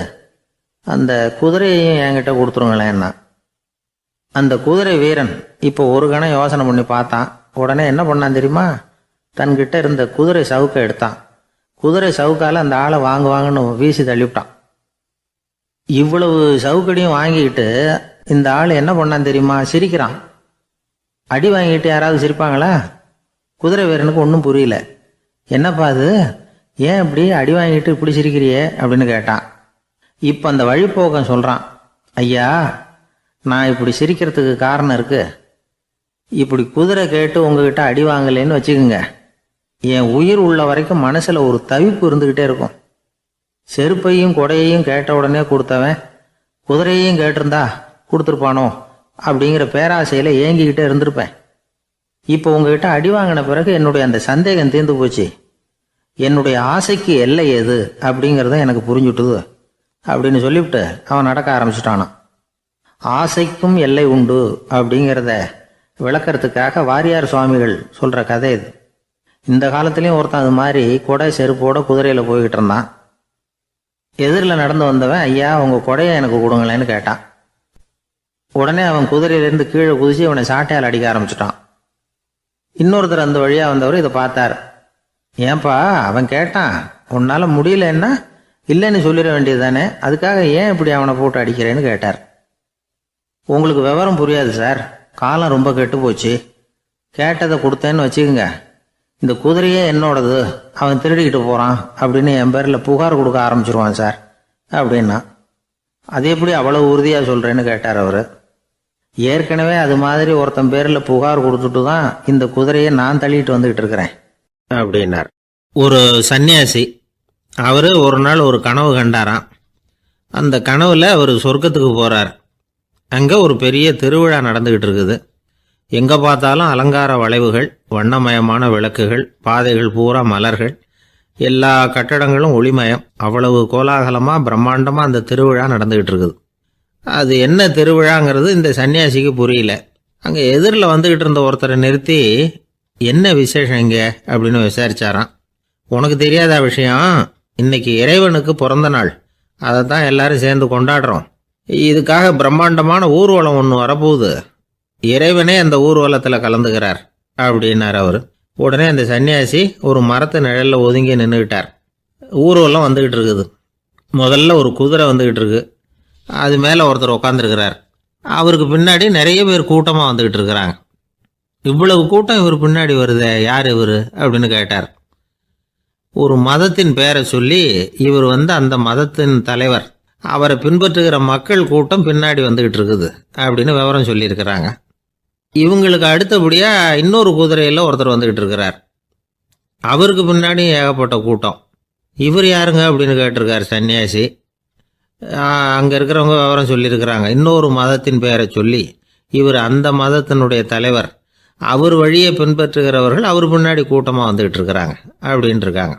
அந்த குதிரையையும் என்கிட்ட கொடுத்துருங்களேன்னா. அந்த குதிரை வீரன் இப்போ ஒரு கணம் யோசனை பண்ணி பார்த்தான். உடனே என்ன பண்ணான் தெரியுமா? தன்கிட்ட இருந்த குதிரை சவுக்கை எடுத்தான். குதிரை சவுக்கால் அந்த ஆளை வாங்குவாங்கன்னு வீசி தள்ளிவிட்டான். இவ்வளவு சவுக்கடியும் வாங்கிக்கிட்டு இந்த ஆள் என்ன பண்ணான் தெரியுமா? சிரிக்கிறான். அடி வாங்கிட்டு யாராவது சிரிப்பாங்களா? குதிரை வீரனுக்கு ஒன்றும் புரியல. என்னப்பா அது, ஏன் இப்படி அடி வாங்கிட்டு இப்படி சிரிக்கிறியே அப்படின்னு கேட்டான். இப்போ அந்த வழிப்போக்கன் சொல்கிறான், ஐயா, நான் இப்படி சிரிக்கிறதுக்கு காரணம் இருக்கு. இப்படி குதிரை கேட்டு உங்ககிட்ட அடி வாங்கலேன்னு வச்சுக்கோங்க, என் உயிர் உள்ள வரைக்கும் மனசில் ஒரு தவிப்பு இருந்துக்கிட்டே இருக்கும். செருப்பையும் கொடையையும் கேட்ட உடனே கொடுத்தவன் குதிரையையும் கேட்டிருந்தா கொடுத்துருப்பானோ அப்படிங்கிற பேராசையில் ஏங்கிக்கிட்டே இருந்திருப்பேன். இப்போ உங்ககிட்ட அடி வாங்கின பிறகு என்னுடைய அந்த சந்தேகம் தீர்ந்து போச்சு. என்னுடைய ஆசைக்கு எல்லை எது அப்படிங்கிறத எனக்கு புரிஞ்சுட்டுது அப்படின்னு சொல்லிவிட்டு அவன் நடக்க ஆரம்பிச்சிட்டானான். ஆசைக்கும் எல்லை உண்டு அப்படிங்கிறத விளக்கறதுக்காக வாரியார் சுவாமிகள் சொல்கிற கதை இது. இந்த காலத்துலேயும் ஒருத்தன் அது மாதிரி கொடை செருப்போட குதிரையில் போய்கிட்டு இருந்தான். எதிரில் நடந்து வந்தவன், ஐயா, உங்கள் கொடையை எனக்கு கொடுங்களேன்னு கேட்டான். உடனே அவன் குதிரையிலேருந்து கீழே குதிச்சு அவனை சாட்டையால் அடிக்க ஆரம்பிச்சிட்டான். இன்னொருத்தர் அந்த வழியாக வந்தவர் இதை பார்த்தார். ஏன்பா, அவன் கேட்டான், உன்னால் முடியலன்னா இல்லைன்னு சொல்லிட வேண்டியது தானே, அதுக்காக ஏன் இப்படி அவனை போட்டு அடிக்கிறேன்னு கேட்டார். உங்களுக்கு விவரம் புரியாது சார், காலம் ரொம்ப கெட்டு போச்சு. கேட்டதை கொடுத்தேன்னு வச்சுக்கோங்க, இந்த குதிரையே என்னோடது, அவன் திருடிக்கிட்டு போகிறான் அப்படின்னு என் பேரில் புகார் கொடுக்க ஆரம்பிச்சிருவான் சார் அப்படின்னா. அது எப்படி அவ்வளோ உறுதியாக சொல்கிறேன்னு கேட்டார் அவர். ஏற்கனவே அது மாதிரி ஒருத்தன் பேரில் புகார் கொடுத்துட்டு தான் இந்த குதிரையை நான் தள்ளிட்டு வந்துக்கிட்டு இருக்கிறேன் அப்படின்னார். ஒரு சன்னியாசி, அவர் ஒரு நாள் ஒரு கனவு கண்டாராம். அந்த கனவில் அவர் சொர்க்கத்துக்கு போகிறார். அங்கே ஒரு பெரிய திருவிழா நடந்துக்கிட்டு இருக்குது. எங்கே பார்த்தாலும் அலங்கார வளைவுகள், வண்ணமயமான விளக்குகள், பாதைகள் பூரா மலர்கள், எல்லா கட்டடங்களும் ஒளிமயம். அவ்வளவு கோலாகலமாக பிரம்மாண்டமாக அந்த திருவிழா நடந்துக்கிட்டு இருக்குது. அது என்ன திருவிழாங்கிறது இந்த சன்னியாசிக்கு புரியல. அங்கே எதிரில் வந்துக்கிட்டு இருந்த ஒருத்தரை நிறுத்தி, என்ன விசேஷம் இங்கே அப்படின்னு விசாரிச்சாராம். உனக்கு தெரியாத விஷயம், இன்னைக்கு இறைவனுக்கு பிறந்த நாள், அதை தான் எல்லாரும் சேர்ந்து கொண்டாடுறோம். இதுக்காக பிரம்மாண்டமான ஊர்வலம் ஒன்று வரப்போகுது, இறைவனே அந்த ஊர்வலத்தில் கலந்துக்கிறார் அப்படின்னார் அவர். உடனே அந்த சன்னியாசி ஒரு மரத்து நிழலில் ஒதுங்கி நின்றுக்கிட்டார். ஊர்வலம் வந்துக்கிட்டு இருக்குது. முதல்ல ஒரு குதிரை வந்துக்கிட்டு இருக்கு, அது மேலே ஒருத்தர் உட்காந்துருக்கிறார். அவருக்கு பின்னாடி நிறைய பேர் கூட்டமாக வந்துக்கிட்டு இருக்கிறாங்க. இவ்வளவு கூட்டம் இவர் பின்னாடி வருதே, யார் இவர் அப்படின்னு கேட்டார். ஒரு மதத்தின் பேரை சொல்லி இவர் அந்த மதத்தின் தலைவர், அவரை பின்பற்றுகிற மக்கள் கூட்டம் பின்னாடி வந்துக்கிட்டு இருக்குது அப்படின்னு விவரம் சொல்லியிருக்கிறாங்க. இவங்களுக்கு அடுத்தபடியாக இன்னொரு குதிரையில் ஒருத்தர் வந்துக்கிட்டு இருக்கிறார். அவருக்கு பின்னாடி ஏகப்பட்ட கூட்டம். இவர் யாருங்க அப்படின்னு கேட்டிருக்கார் சன்னியாசி. அங்கே இருக்கிறவங்க விவரம் சொல்லியிருக்கிறாங்க. இன்னொரு மதத்தின் பெயரை சொல்லி இவர் அந்த மதத்தினுடைய தலைவர், அவர் வழியை பின்பற்றுகிறவர்கள் அவர் பின்னாடி கூட்டமாக வந்துக்கிட்டு இருக்கிறாங்க அப்படின்ட்டு இருக்காங்க.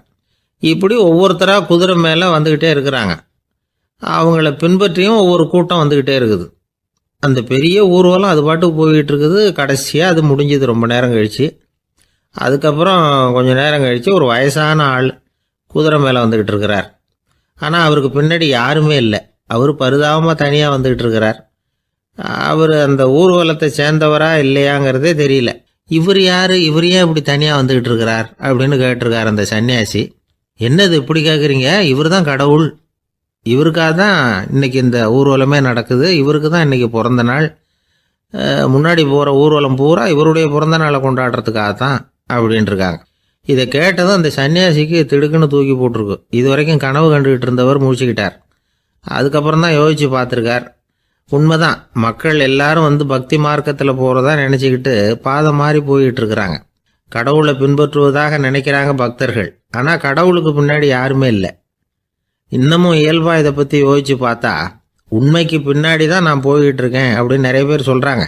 இப்படி ஒவ்வொருத்தராக குதிரை மேலே வந்துக்கிட்டே இருக்கிறாங்க. அவங்கள பின்பற்றியும் ஒவ்வொரு கூட்டம் வந்துக்கிட்டே இருக்குது. அந்த பெரிய ஊர்வலம் அது பாட்டுக்கு போய்கிட்டு இருக்குது. கடைசியாக அது முடிஞ்சது ரொம்ப நேரம் கழித்து. அதுக்கப்புறம் கொஞ்சம் நேரம் கழித்து ஒரு வயசான ஆள் குதிரை மேலே வந்துக்கிட்டு இருக்கிறார். ஆனால் அவருக்கு பின்னாடி யாருமே இல்லை. அவர் பரிதாபமாக தனியாக வந்துக்கிட்டு இருக்கிறார். அவர் அந்த ஊர்வலத்தை சேர்ந்தவரா இல்லையாங்கிறதே தெரியல. இவர் யார், இவர் ஏன் இப்படி தனியாக வந்துக்கிட்டு இருக்கிறார் அப்படின்னு கேட்டிருக்கார் அந்த சன்னியாசி. என்னது இப்படி கேட்குறீங்க? இவர் தான் கடவுள், இவருக்காக தான் இன்றைக்கி இந்த ஊர்வலமே நடக்குது, இவருக்கு தான் இன்றைக்கி பிறந்த நாள், முன்னாடி போகிற ஊர்வலம் பூரா இவருடைய பிறந்த நாளை கொண்டாடுறதுக்காக தான் அப்படின்ட்டுருக்காங்க. இதை கேட்டதும் அந்த சன்னியாசிக்கு திடுக்குன்னு தூக்கி போட்டிருக்கு. இது வரைக்கும் கனவு கண்டுகிட்டு இருந்தவர் முடிச்சுக்கிட்டார். அதுக்கப்புறம் தான் யோசித்து பார்த்துருக்கார். உண்மைதான், மக்கள் எல்லாரும் பக்தி மார்க்கத்தில் போகிறதா நினச்சிக்கிட்டு பாதை மாறி போயிட்டு இருக்கிறாங்க. கடவுளை பின்பற்றுவதாக நினைக்கிறாங்க பக்தர்கள். ஆனால் கடவுளுக்கு பின்னாடி யாருமே இல்லை. இன்னமும் இயல்பாக இதை பற்றி யோசித்து பார்த்தா உண்மைக்கு பின்னாடி தான் நான் போய்கிட்டு இருக்கேன் அப்படின்னு நிறைய பேர் சொல்கிறாங்க.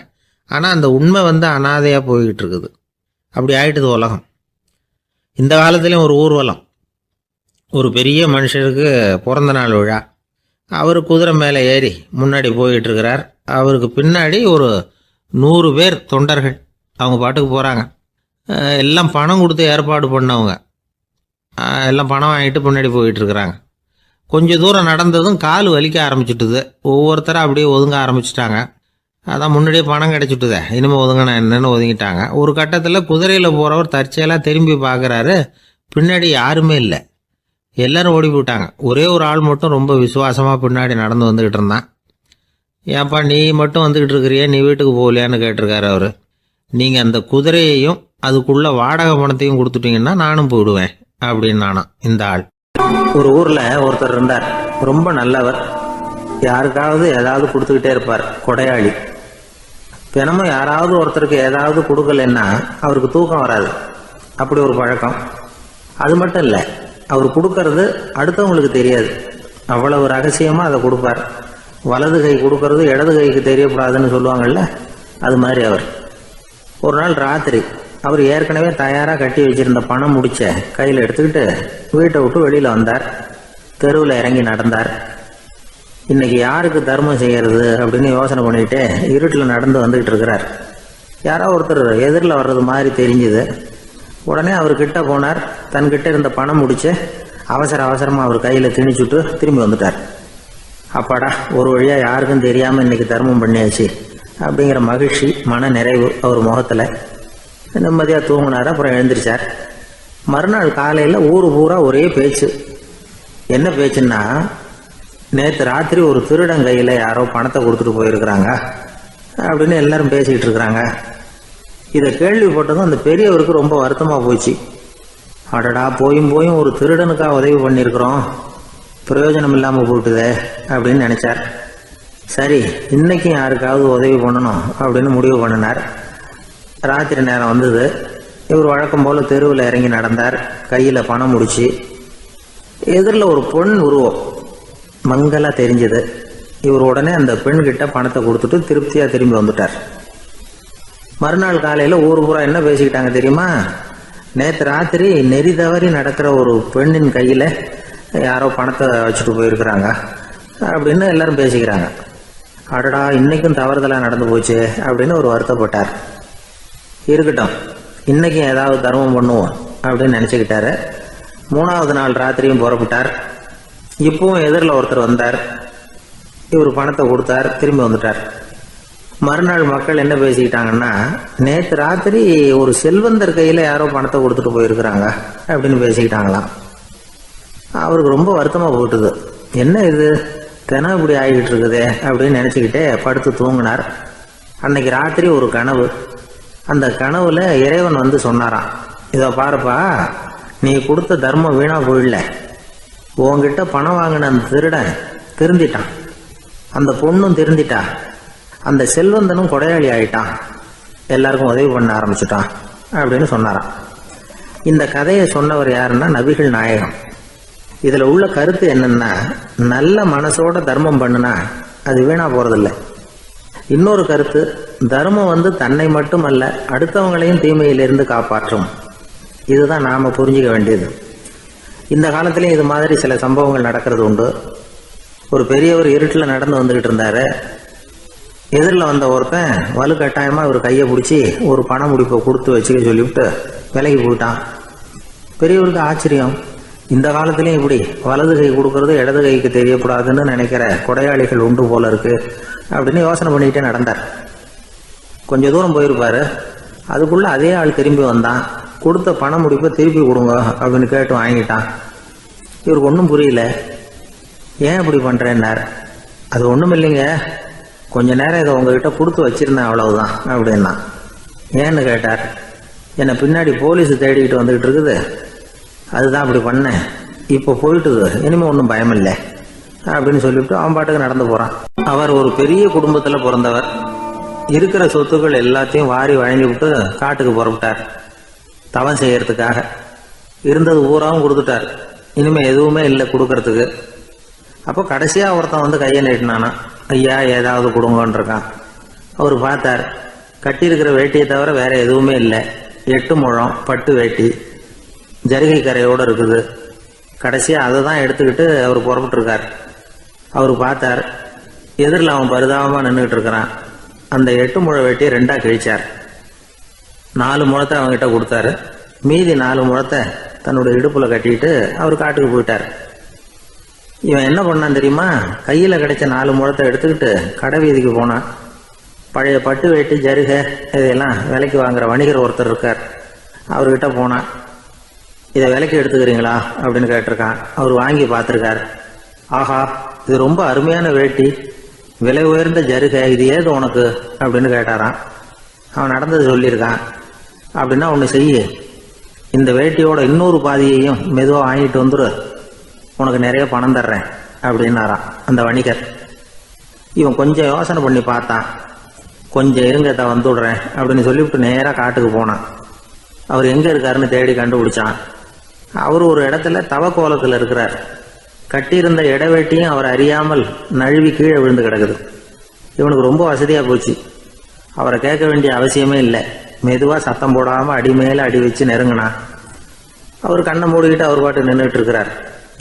ஆனால் அந்த உண்மை அனாதையாக போய்கிட்டு இருக்குது. அப்படி ஆயிட்டுது உலகம். இந்த காலத்துலேயும் ஒரு ஊர்வலம், ஒரு பெரிய மனுஷருக்கு பிறந்த நாள் விழா. அவர் குதிரை மேலே ஏறி முன்னாடி போய்கிட்டு இருக்கிறார். அவருக்கு பின்னாடி ஒரு 100 பேர் தொண்டர்கள் அவங்க பாட்டுக்கு போகிறாங்க. எல்லாம் பணம் கொடுத்து ஏற்பாடு பண்ணவங்க. எல்லாம் பணம் வாங்கிட்டு பின்னாடி போயிட்டுருக்குறாங்க. கொஞ்சம் தூரம் நடந்ததும் கால் வலிக்க ஆரம்பிச்சுட்டுது. ஒவ்வொருத்தராக அப்படியே ஒதுங்க ஆரம்பிச்சிட்டாங்க. அதான் முன்னாடியே பணம் கிடச்சிட்டுதே, இனிமேல் ஒதுங்கினா என்னன்னு ஒதுங்கிட்டாங்க. ஒரு கட்டத்தில் குதிரையில் போகிறவர் தற்செயலாக திரும்பி பார்க்குறாரு. பின்னாடி யாருமே இல்லை, எல்லோரும் ஓடி போயிட்டாங்க. ஒரே ஒரு ஆள் மட்டும் ரொம்ப விசுவாசமாக பின்னாடி நடந்து வந்துக்கிட்டு இருந்தான். ஏன்ப்பா நீ மட்டும் வந்துக்கிட்டு இருக்கிறியே, நீ வீட்டுக்கு போகலையான்னு கேட்டிருக்காரு அவர். நீங்கள் அந்த குதிரையையும் அதுக்குள்ளே வாடகை பணத்தையும் கொடுத்துட்டீங்கன்னா நானும் போயிடுவேன் அப்படின்னு நானாம் இந்த ஆள். ஒரு ஊரில் ஒருத்தர் இருந்தார். ரொம்ப நல்லவர். யாருக்காவது ஏதாவது கொடுத்துக்கிட்டே இருப்பார். கொடையாளி. தினமும் யாராவது ஒருத்தருக்கு ஏதாவது கொடுக்கலன்னா அவருக்கு தூக்கம் வராது. அப்படி ஒரு பழக்கம். அது மட்டும் இல்லை, அவர் கொடுக்கறது அடுத்தவங்களுக்கு தெரியாது. அவ்வளவு ரகசியமாக அதை கொடுப்பார். வலது கை கொடுக்கறது இடது கைக்கு தெரியக்கூடாதுன்னு சொல்லுவாங்கள்ல, அது மாதிரி அவர். ஒரு நாள் ராத்திரி அவர் ஏற்கனவே தயாராக கட்டி வச்சிருந்த பணம் முடிச்ச கையில் எடுத்துக்கிட்டு வீட்டை விட்டு வெளியில் வந்தார். தெருவில் இறங்கி நடந்தார். இன்னைக்கு யாருக்கு தர்மம் செய்கிறது அப்படின்னு யோசனை பண்ணிட்டு இருட்டில் நடந்து வந்துக்கிட்டு இருக்கிறார். யாரோ ஒருத்தர் எதிரில் வர்றது மாதிரி தெரிஞ்சுது. உடனே அவர் கிட்ட போனார். தன்கிட்ட இருந்த பணம் முடிச்சு அவசரமாக அவர் கையில் திணிச்சுட்டு திரும்பி வந்துட்டார். அப்பாடா, ஒரு வழியாக யாருக்கும் தெரியாமல் இன்னைக்கு தர்மம் பண்ணியாச்சு அப்படிங்கிற மகிழ்ச்சி, மன நிறைவு அவர் முகத்தில். நிம்மதியாக தூங்கினார். அப்புறம் எழுந்திரிச்சார். மறுநாள் காலையில் ஊர் பூரா ஒரே பேச்சு. என்ன பேச்சுன்னா, நேற்று ராத்திரி ஒரு திருடன் கையில் யாரோ பணத்தை கொடுத்துட்டு போயிருக்கிறாங்க அப்படின்னு எல்லாரும் பேசிக்கிட்டு இருக்கிறாங்க. இதை கேள்விப்பட்டதும் அந்த பெரியவருக்கு ரொம்ப வருத்தமாக போச்சு. அடடா, போயும் ஒரு திருடனுக்காக உதவி பண்ணியிருக்கிறோம், பிரயோஜனம் இல்லாமல் போட்டுதே அப்படின்னு நினச்சார். சரி, இன்னைக்கும் யாருக்காவது உதவி பண்ணணும் அப்படின்னு முடிவு பண்ணினார். ராத்திரி நேரம் வந்தது. இவர் வழக்கம் போல் தெருவில் இறங்கி நடந்தார். கையில் பணம் முடிச்சு. எதிரில் ஒரு பெண் உருவம் மங்கலாக தெரிஞ்சது. இவர் உடனே அந்த பெண்கிட்ட பணத்தை கொடுத்துட்டு திருப்தியாக திரும்பி வந்துட்டார். மறுநாள் காலையில் ஊர் பூரா என்ன பேசிக்கிட்டாங்க தெரியுமா? நேற்று ராத்திரி நெறி தவறி நடக்கிற ஒரு பெண்ணின் கையில் யாரோ பணத்தை வச்சுட்டு போயிருக்கிறாங்க அப்படின்னு எல்லாரும் பேசிக்கிறாங்க. அடடா, இன்னைக்கும் தவறுதலாக நடந்து போச்சு அப்படின்னு ஒரு வருத்தப்பட்டார். இருக்கட்டும், இன்னைக்கு ஏதாவது தர்மம் பண்ணுவோம் அப்படின்னு நினச்சிக்கிட்டாரு. 3வது நாள் ராத்திரியும் புறப்பட்டார். இப்பவும் எதிரில் ஒருத்தர் வந்தார். இவர் பணத்தை கொடுத்தார், திரும்பி வந்துட்டார். மறுநாள் மக்கள் என்ன பேசிக்கிட்டாங்கன்னா, நேற்று ராத்திரி ஒரு செல்வந்தர் கையில் யாரோ பணத்தை கொடுத்துட்டு போயிருக்கிறாங்க அப்படின்னு பேசிக்கிட்டாங்களாம். அவருக்கு ரொம்ப வருத்தமாக போட்டுது. என்ன இது, தினம் இப்படி ஆகிட்டு இருக்குதே அப்படின்னு நினச்சிக்கிட்டே படுத்து தூங்கினார். அன்னைக்கு ராத்திரி ஒரு கனவு. அந்த கனவுல இறைவன் வந்து சொன்னாராம், இதை பாருப்பா, நீ கொடுத்த தர்மம் வீணா போயிடல. உன்கிட்ட பணம் வாங்கின அந்த திருடன் திருந்திட்டான், அந்த பொண்ணும் திருந்திட்டா, அந்த செல்வந்தனும் கொடையாளி ஆயிட்டான், எல்லாருக்கும் உதவி பண்ண ஆரம்பிச்சுட்டான் அப்படின்னு சொன்னாராம். இந்த கதையை சொன்னவர் யாருன்னா நபிகள் நாயகம். இதுல உள்ள கருத்து என்னன்னா, நல்ல மனசோட தர்மம் பண்ணுனா அது வீணா போறதில்லை. இன்னொரு கருத்து, தர்மம் வந்து தன்னை மட்டுமல்ல அடுத்தவங்களையும் தீமையிலிருந்து காப்பாற்றும். இதுதான் நாம புரிஞ்சுக்க வேண்டியது. இந்த காலத்திலயும் இது மாதிரி சில சம்பவங்கள் நடக்கிறது உண்டு. ஒரு பெரியவர் இருட்டில் நடந்து வந்துகிட்டு இருந்தாரு. எதிரில் வந்த ஒருத்தன் வலுக்கட்டாயமா ஒரு கையை பிடிச்சி ஒரு பண முடிப்பை கொடுத்து வச்சுக்க சொல்லிவிட்டு விலைக்கு போயிட்டான். பெரியவருக்கு ஆச்சரியம், இந்த காலத்திலயும் இப்படி வலது கை கொடுக்கறது இடது கைக்கு தெரியக்கூடாதுன்னு நினைக்கிற கொடையாளிகள் உண்டு போல இருக்கு அப்படின்னு யோசனை பண்ணிக்கிட்டே நடந்தார். கொஞ்ச தூரம் போயிருப்பாரு. அதுக்குள்ள அதே ஆள் திரும்பி வந்தான். கொடுத்த பண முடிப்பை திருப்பி கொடுங்க அப்படின்னு கேட்டு வாங்கிட்டான். இவருக்கு ஒன்றும் புரியல. ஏன் இப்படி பண்றேன்னார். அது ஒன்றும் இல்லைங்க, கொஞ்ச நேரம் இதை உங்ககிட்ட கொடுத்து வச்சிருந்தேன் அவ்வளவுதான் அப்படின்னா. ஏன்னு கேட்டார். என்னை பின்னாடி போலீஸ் தேடிக்கிட்டு வந்துகிட்டு இருக்குது, அதுதான் அப்படி பண்ணேன், இப்போ போயிட்டுது, இனிமே ஒன்றும் பயம் இல்லை அப்படின்னு சொல்லிவிட்டு அவன் பாட்டுக்கு நடந்து போறான். அவர் ஒரு பெரிய குடும்பத்தில் பிறந்தவர். இருக்கிற சொத்துக்கள் எல்லாத்தையும் வாரி வழங்கி விட்டு காட்டுக்கு புறப்பட்டார் தவம் செய்யறதுக்காக. இருந்தது ஊராவும் கொடுத்துட்டார், இனிமே எதுவுமே இல்லை கொடுக்கறதுக்கு. அப்போ கடைசியா ஒருத்தன் வந்து கையை நீட்டினானா, ஐயா ஏதாவது கொடுங்கன்னு இருக்கான். அவர் பார்த்தார், கட்டியிருக்கிற வேட்டியை தவிர வேற எதுவுமே இல்லை. 8 முழம் பட்டு வேட்டி, ஜரிகை கரையோடு இருக்குது. கடைசியாக அதை தான் எடுத்துக்கிட்டு அவர் புறப்பட்டுருக்கார். அவர் பார்த்தார், எதிரில் அவன் பரிதாபமாக நின்றுக்கிட்டு இருக்கிறான். அந்த 8 முழ வேட்டியை 2ஆக கிழிச்சார். 4 முழத்தை அவங்ககிட்ட கொடுத்தாரு. மீதி 4 முழத்தை தன்னுடைய இடுப்பில் கட்டிட்டு அவர் காட்டுக்கு போயிட்டார். இவன் என்ன பண்ணான் தெரியுமா, கையில் கிடைச்ச 4 முழத்தை எடுத்துக்கிட்டு கடை வீதிக்கு போனான். பழைய பட்டு வேட்டி ஜருகை இதெல்லாம் விலைக்கு வாங்குற வணிகர் ஒருத்தர் இருக்கார். அவர்கிட்ட போனான். இதை விலைக்கு எடுத்துக்கிறீங்களா அப்படின்னு கேட்டிருக்கான். அவர் வாங்கி பார்த்துருக்கார். ஆஹா, இது ரொம்ப அருமையான வேட்டி, விலை உயர்ந்த ஜருகை, இது ஏது உனக்கு அப்படின்னு கேட்டாரான். அவன் நடந்தது சொல்லியிருக்கான். அப்படின்னா ஒன்று செய்ய, இந்த வேட்டியோட இன்னொரு பாதியையும் மெதுவாக வாங்கிட்டு வந்துரு, உனக்கு நிறைய பணம் தர்றேன் அப்படின்னாரான் அந்த வணிகர். இவன் கொஞ்சம் யோசனை பண்ணி பார்த்தான். கொஞ்சம் இருங்க, வந்து விடுறேன் அப்படின்னு சொல்லிவிட்டு நேராக காட்டுக்கு போனான். அவர் எங்கே இருக்காருன்னு தேடி கண்டுபிடிச்சான். அவர் ஒரு இடத்துல தவக்கோலத்தில் இருக்கிறார். கட்டியிருந்த இடவேட்டியும் அவர் அறியாமல் நழுவி கீழே விழுந்து கிடக்குது. இவனுக்கு ரொம்ப வசதியாக போச்சு. அவரை கேட்க வேண்டிய அவசியமே இல்லை. மெதுவாக சத்தம் போடாமல் அடி மேலே அடி வச்சு நெருங்கினான். அவர் கண்ணை மூடிக்கிட்டு அவர் பாட்டு நின்றுட்டு இருக்கிறார்.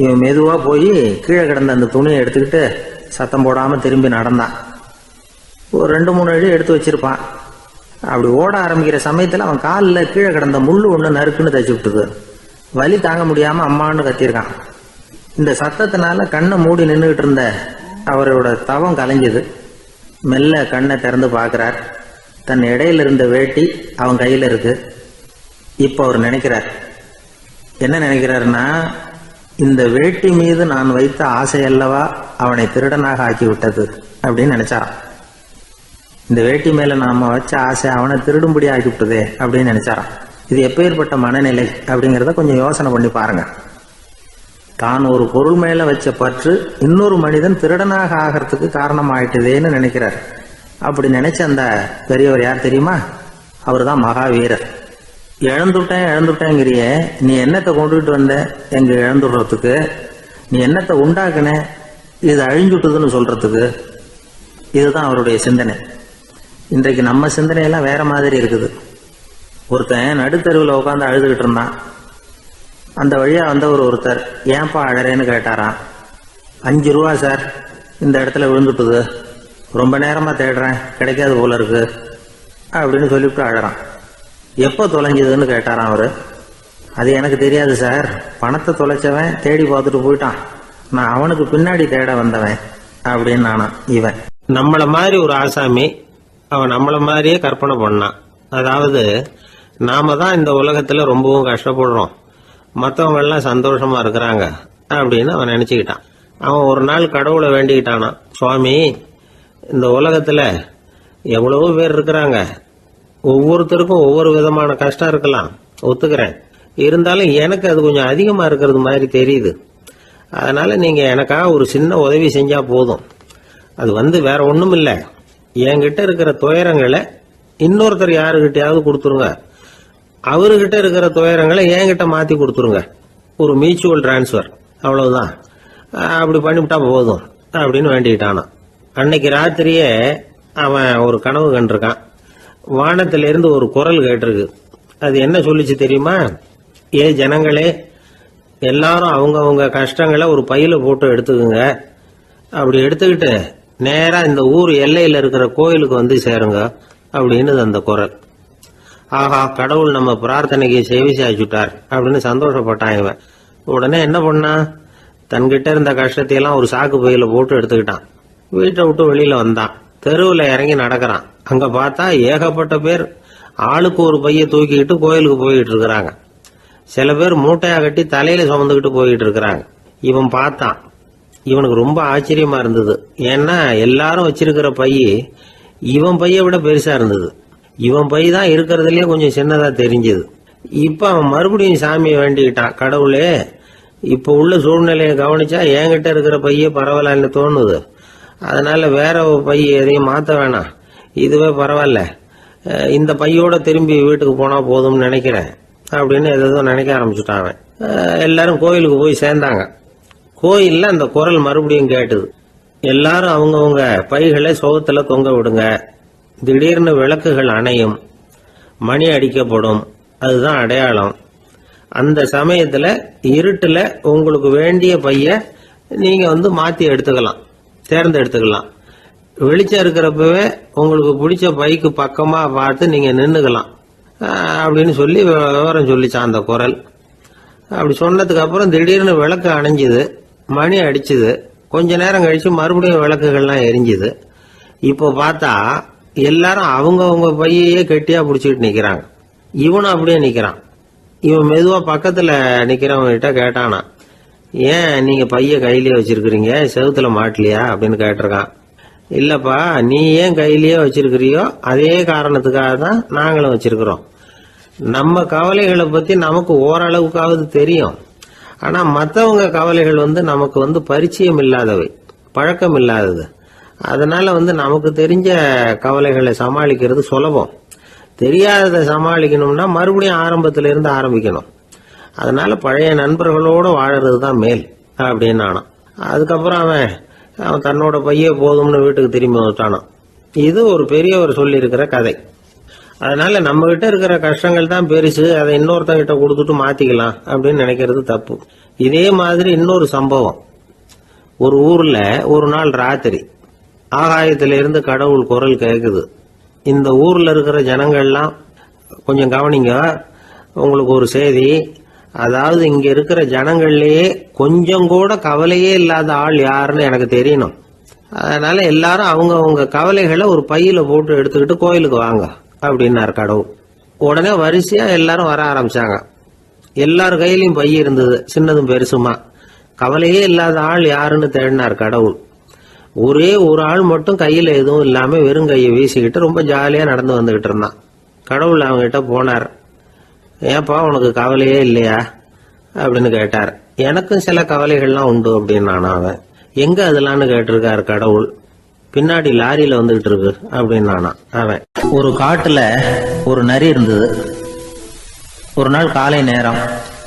இவன் மெதுவாக போய் கீழே கிடந்த அந்த துணியை எடுத்துக்கிட்டு சத்தம் போடாமல் திரும்பி நடந்தான். ஒரு 2-3 அடி எடுத்து வச்சிருப்பான். அப்படி ஓட ஆரம்பிக்கிற சமயத்தில் அவன் காலில் கீழே கிடந்த முள்ளு ஒன்று நறுக்குன்னு தச்சு விட்டுது. வலி தாங்க முடியாமல் அம்மான்னு கத்திருக்கான். இந்த சத்தத்தினால கண்ணை மூடி நின்றுகிட்டு இருந்த அவரோட தவம் கலைஞ்சது. மெல்ல கண்ணை திறந்து பார்க்குறார். தன் இடையில இருந்த வேட்டி அவன் கையில் இருக்கு. இப்போ அவர் நினைக்கிறார், என்ன நினைக்கிறாருன்னா, இந்த வேட்டி மீது நான் வைத்த ஆசை அல்லவா அவனை திருடனாக ஆக்கி விட்டது அப்படின்னு நினைச்சாராம். இந்த வேட்டி மேல நாம வச்ச ஆசை அவனை திருடும்படி ஆக்கி விட்டதே அப்படின்னு நினைச்சாராம். இது எப்பேற்பட்ட மனநிலை அப்படிங்கிறத கொஞ்சம் யோசனை பண்ணி பாருங்க. தான் ஒரு பொருள் மேல வச்ச பற்று இன்னொரு மனிதன் திருடனாக ஆகிறதுக்கு காரணம் ஆயிட்டுதேன்னு நினைக்கிறார். அப்படி நினைச்ச அந்த பெரியவர் யார் தெரியுமா? அவர் தான் மகாவீரர். இழந்துட்டேங்கிறிய, நீ என்னத்தை கொண்டுகிட்டு வந்த எங்க இழந்துடுறதுக்கு? நீ என்னத்தை உண்டாக்குன இது அழிஞ்சுட்டுதுன்னு சொல்றதுக்கு? இதுதான் அவருடைய சிந்தனை. இன்றைக்கு நம்ம சிந்தனையெல்லாம் வேற மாதிரி இருக்குது. ஒருத்தன் நடுத்தருவில் உட்காந்து அழுதுகிட்டு இருந்தான். அந்த வழியா வந்தவர் ஒருத்தர், ஏன்பா அழறேன்னு கேட்டாராம். 5 ரூபா சார், இந்த இடத்துல விழுந்துட்டுது, ரொம்ப நேரமா தேடுறேன், கிடைக்காது போல இருக்கு அப்படின்னு சொல்லிவிட்டு அழறான். எப்போ தொலைஞ்சதுன்னு கேட்டாராம் அவரு. அது எனக்கு தெரியாது சார், பணத்தை தொலைச்சவன் தேடி பார்த்துட்டு போயிட்டான், நான் அவனுக்கு பின்னாடி தேட வந்தவன் அப்படின்னு நானா. இவன் நம்மள மாதிரி ஒரு ஆசாமி, அவன் நம்மள மாதிரியே கற்பனை பண்ணான். அதாவது நாம தான் இந்த உலகத்துல ரொம்பவும் கஷ்டப்படுறோம், மற்றவங்க எல்லாம் சந்தோஷமா இருக்கிறாங்க அப்படின்னு அவன் நினைச்சுக்கிட்டான். அவன் ஒரு நாள் கடவுளை வேண்டிக்கிட்டானான், சுவாமி, இந்த உலகத்துல எவ்வளவோ பேர் இருக்கிறாங்க, ஒவ்வொருத்தருக்கும் ஒவ்வொரு விதமான கஷ்டம் இருக்கலாம், ஒத்துக்கிறேன். இருந்தாலும் எனக்கு அது கொஞ்சம் அதிகமா இருக்கிறது மாதிரி தெரியுது. அதனால நீங்க எனக்காக ஒரு சின்ன உதவி செஞ்சா போதும். அது வேற ஒண்ணும் இல்ல, என்கிட்ட இருக்கிற துயரங்களை இன்னொருத்தர் யாருகிட்டயாவது கொடுத்துருங்க, அவர்கிட்ட இருக்கிற துயரங்களை என்கிட்ட மாத்தி கொடுத்துருங்க. ஒரு மியூச்சுவல் டிரான்ஸ்பர், அவ்வளவுதான். அப்படி பண்ணிவிட்டா போதும் அப்படின்னு வேண்டிக்கிட்டானான். அன்னைக்கு ராத்திரியே அவன் ஒரு கனவு கண்டிருக்கான். வானத்திலிருந்து ஒரு குரல் கேட்டிருக்கு. அது என்ன சொல்லிச்சு தெரியுமா? ஏ ஜனங்களே, எல்லாரும் அவங்கவங்க கஷ்டங்களை ஒரு பையில போட்டு எடுத்துக்குங்க. அப்படி எடுத்துக்கிட்டு நேரா இந்த ஊர் எல்லையில இருக்கிற கோயிலுக்கு வந்து சேருங்க அப்படின்னு அந்த குரல். ஆஹா, கடவுள் நம்ம பிரார்த்தனைக்கு செவி சாய்ச்சுட்டார் அப்படின்னு சந்தோஷப்பட்டான் இவன். உடனே என்ன பண்ணா, தன்கிட்ட இருந்த கஷ்டத்தையெல்லாம் ஒரு சாக்கு பையில போட்டு எடுத்துக்கிட்டான். வீட்டை விட்டு வெளியில வந்தான். தெருவில் இறங்கி நடக்கிறான். அங்க பார்த்தா ஏகப்பட்ட பேர் ஆளுக்கு ஒரு பைய தூக்கிக்கிட்டு கோயிலுக்கு போயிட்டு இருக்கிறாங்க. சில பேர் மூட்டையா கட்டி தலையில சுமந்துக்கிட்டு போயிட்டு இருக்கிறாங்க. இவன் பார்த்தான். இவனுக்கு ரொம்ப ஆச்சரியமா இருந்தது. ஏன்னா எல்லாரும் வச்சிருக்கிற பைய இவன் பைய விட பெருசா இருந்தது. இவன் பை தான் இருக்கிறதுலயே கொஞ்சம் சின்னதா தெரிஞ்சது. இப்ப அவன் மறுபடியும் சாமியை வேண்டிக்கிட்டான், கடவுளே, இப்ப உள்ள சூழ்நிலையை கவனிச்சா என்கிட்ட இருக்கிற பைய பரவாயில்லன்னு தோணுது. அதனால வேற பை எதையும் மாத்த வேணாம், இதுவே பரவாயில்ல, இந்த பையோட திரும்பி வீட்டுக்கு போனா போதும்னு நினைக்கிறேன் அப்படின்னு ஏதோ நினைக்க ஆரம்பிச்சுட்டான் அவன். எல்லாரும் கோயிலுக்கு போய் சேர்ந்தாங்க. கோயில்ல அந்த குரல் மறுபடியும் கேட்டுது. எல்லாரும் அவங்கவுங்க பைகளை சோகத்துல தொங்க விடுங்க. திடீர்னு விளக்குகள் அணையும், மணி அடிக்கப்படும், அதுதான் அடையாளம். அந்த சமயத்துல இருட்டுல உங்களுக்கு வேண்டிய பைய நீங்க மாத்தி எடுத்துக்கலாம், தேர்ந்தெடுத்துக்கலாம். வெளிச்சம் இருக்கிறப்பவே உங்களுக்கு பிடிச்ச பைக்கு பக்கமா பார்த்து நீங்க நின்னுக்கலாம் அப்படின்னு சொல்லி விவரம் சொல்லிச்சான் அந்த குரல். அப்படி சொன்னதுக்கு அப்புறம் திடீர்னு விளக்கு அணைஞ்சுது, மணி அடிச்சுது. கொஞ்ச நேரம் கழிச்சு மறுபடியும் விளக்குகள்லாம் எரிஞ்சுது. இப்போ பார்த்தா எல்லாரும் அவங்கவுங்க பையையே கெட்டியா பிடிச்சிட்டு நிக்கிறாங்க. இவனும் அப்படியே நிக்கிறான். இவன் மெதுவா பக்கத்துல நிக்கிறவங்க கிட்ட கேட்டானா, ஏன் நீங்க பைய கையிலேயே வச்சிருக்கிறீங்க, செவுத்துல மாட்டலையா அப்படின்னு கேட்டிருக்கான். இல்லப்பா, நீ ஏன் கையிலேயே வச்சிருக்கிறியோ அதே காரணத்துக்காக தான் நாங்களும் வச்சிருக்கிறோம். நம்ம கவலைகளை பத்தி நமக்கு ஓரளவுக்காவது தெரியும். ஆனா மற்றவங்க கவலைகள் நமக்கு பரிச்சயம் இல்லாதவை, பழக்கம் இல்லாதது. அதனால நமக்கு தெரிஞ்ச கவலைகளை சமாளிக்கிறது சுலபம். தெரியாததை சமாளிக்கணும்னா மறுபடியும் ஆரம்பத்தில இருந்து ஆரம்பிக்கணும். அதனால பழைய நண்பர்களோட வாழறது தான் மேல் அப்படின்னு நானான். அதுக்கப்புறம் அவன் தன்னோட பைய போதும்னு வீட்டுக்கு திரும்பி வந்துட்டானான். இது ஒரு பெரியவர் சொல்லி இருக்கிற கதை. அதனால நம்ம கிட்ட இருக்கிற கஷ்டங்கள் தான் பெருசு, அதை இன்னொருத்தங்கிட்ட கொடுத்துட்டு மாத்திக்கலாம் அப்படின்னு நினைக்கிறது தப்பு. இதே மாதிரி இன்னொரு சம்பவம். ஒரு ஊர்ல ஒரு நாள் ராத்திரி ஆகாயத்திலிருந்து கடவுள் குரல் கேக்குது. இந்த ஊர்ல இருக்கிற ஜனங்கள்லாம் கொஞ்சம் கவனிங்க, உங்களுக்கு ஒரு செய்தி. அதாவது இங்க இருக்கிற ஜனங்கள்லயே கொஞ்சம் கூட கவலையே இல்லாத ஆள் யாருன்னு எனக்கு தெரியணும். அதனால எல்லாரும் அவங்க கவலைகளை ஒரு பையில போட்டு எடுத்துக்கிட்டு கோயிலுக்கு வாங்க அப்படின்னாரு கடவுள். உடனே வரிசையா எல்லாரும் வர ஆரம்பிச்சாங்க. எல்லார் கையிலயும் பை இருந்தது, சின்னதும் பெருசுமா. கவலையே இல்லாத ஆள் யாருன்னு தேடினார் கடவுள். ஒரே ஒரு ஆள் மட்டும் கையில எதுவும் இல்லாம வெறும் கையை வீசிக்கிட்டு ரொம்ப ஜாலியா நடந்து வந்துகிட்டு இருந்தான். கடவுள் அவங்க கிட்ட போனார். ஏப்பா, உனக்கு கவலையே இல்லையா அப்படின்னு கேட்டார். எனக்கும் சில கவலைகள்லாம் உண்டு அப்படின்னு அவன். எங்க அதெல்லாம்னு கேட்டிருக்காரு கடவுள். பின்னாடி லாரியில வந்துகிட்டு இருக்கு அப்படின்னு அவன். ஒரு காட்டுல ஒரு நரி இருந்தது. ஒரு நாள் காலை நேரம்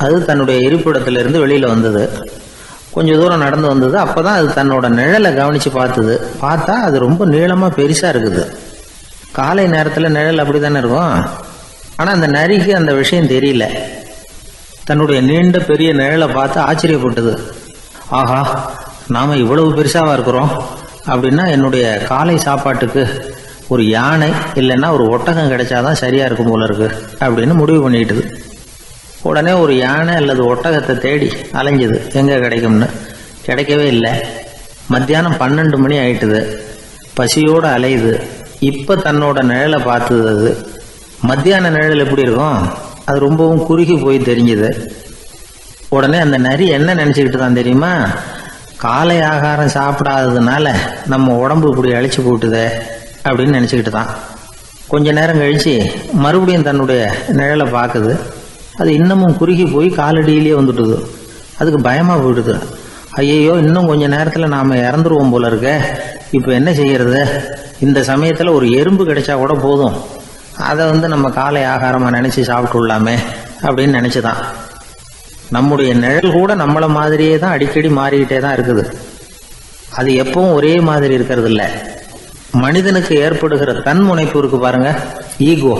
அது தன்னுடைய இருப்பிடத்திலிருந்து வெளியில வந்தது. கொஞ்ச தூரம் நடந்து வந்தது. அப்பதான் அது தன்னோட நிழலை கவனிச்சு பார்த்தது. பார்த்தா அது ரொம்ப நீளமா பெருசா இருக்குது. காலை நேரத்துல நிழல் அப்படித்தானே இருக்கும். ஆனா அந்த நரிக்கு அந்த விஷயம் தெரியல. தன்னுடைய நீண்ட பெரிய நிழலை பார்த்து ஆச்சரியப்பட்டது. ஆஹா, நாம இவ்வளவு பெருசாவா இருக்கிறோம் அப்படின்னா என்னுடைய காலை சாப்பாட்டுக்கு ஒரு யானை இல்லைன்னா ஒரு ஒட்டகம் கிடைச்சாதான் சரியா இருக்கும் போல இருக்கு அப்படின்னு முடிவு பண்ணிட்டுது. உடனே ஒரு யானை அல்லது ஒட்டகத்தை தேடி அலைஞ்சது, எங்க கிடைக்கும்னு. கிடைக்கவே இல்லை. மத்தியானம் 12 மணி ஆயிட்டுது. பசியோட அலையுது. இப்ப தன்னோட நிழலை பார்த்தது. அது மத்தியான நிழல் எப்படி இருக்கும், அது ரொம்பவும் குறுகி போய் தெரிஞ்சது. உடனே அந்த நரி என்ன நினைச்சுக்கிட்டு தான் தெரியுமா, காலை ஆகாரம் சாப்பிடாததுனால நம்ம உடம்பு இப்படி அழிச்சு போட்டுதே அப்படின்னு நினச்சிக்கிட்டு தான். கொஞ்ச நேரம் கழித்து மறுபடியும் தன்னுடைய நிழலை பார்க்குது. அது இன்னமும் குறுகி போய் காலடியிலேயே வந்துட்டுது. அதுக்கு பயமாக போயிடுது. ஐயையோ, இன்னும் கொஞ்ச நேரத்தில் நாம் இறந்துருவோம் போல இருக்க, இப்போ என்ன செய்யறது? இந்த சமயத்தில் ஒரு எறும்பு கிடைச்சா கூட போதும், அதை நம்ம காலை ஆகாரமாக நினச்சி சாப்பிட்டுள்ளாமே அப்படின்னு நினச்சிதான். நம்முடைய நிழல் கூட நம்மளை மாதிரியே தான் அடிக்கடி மாறிக்கிட்டே தான் இருக்குது. அது எப்பவும் ஒரே மாதிரி இருக்கிறது இல்லை. மனிதனுக்கு ஏற்படுகிற தன்முனைப்பு இருக்கு பாருங்க, ஈகோ,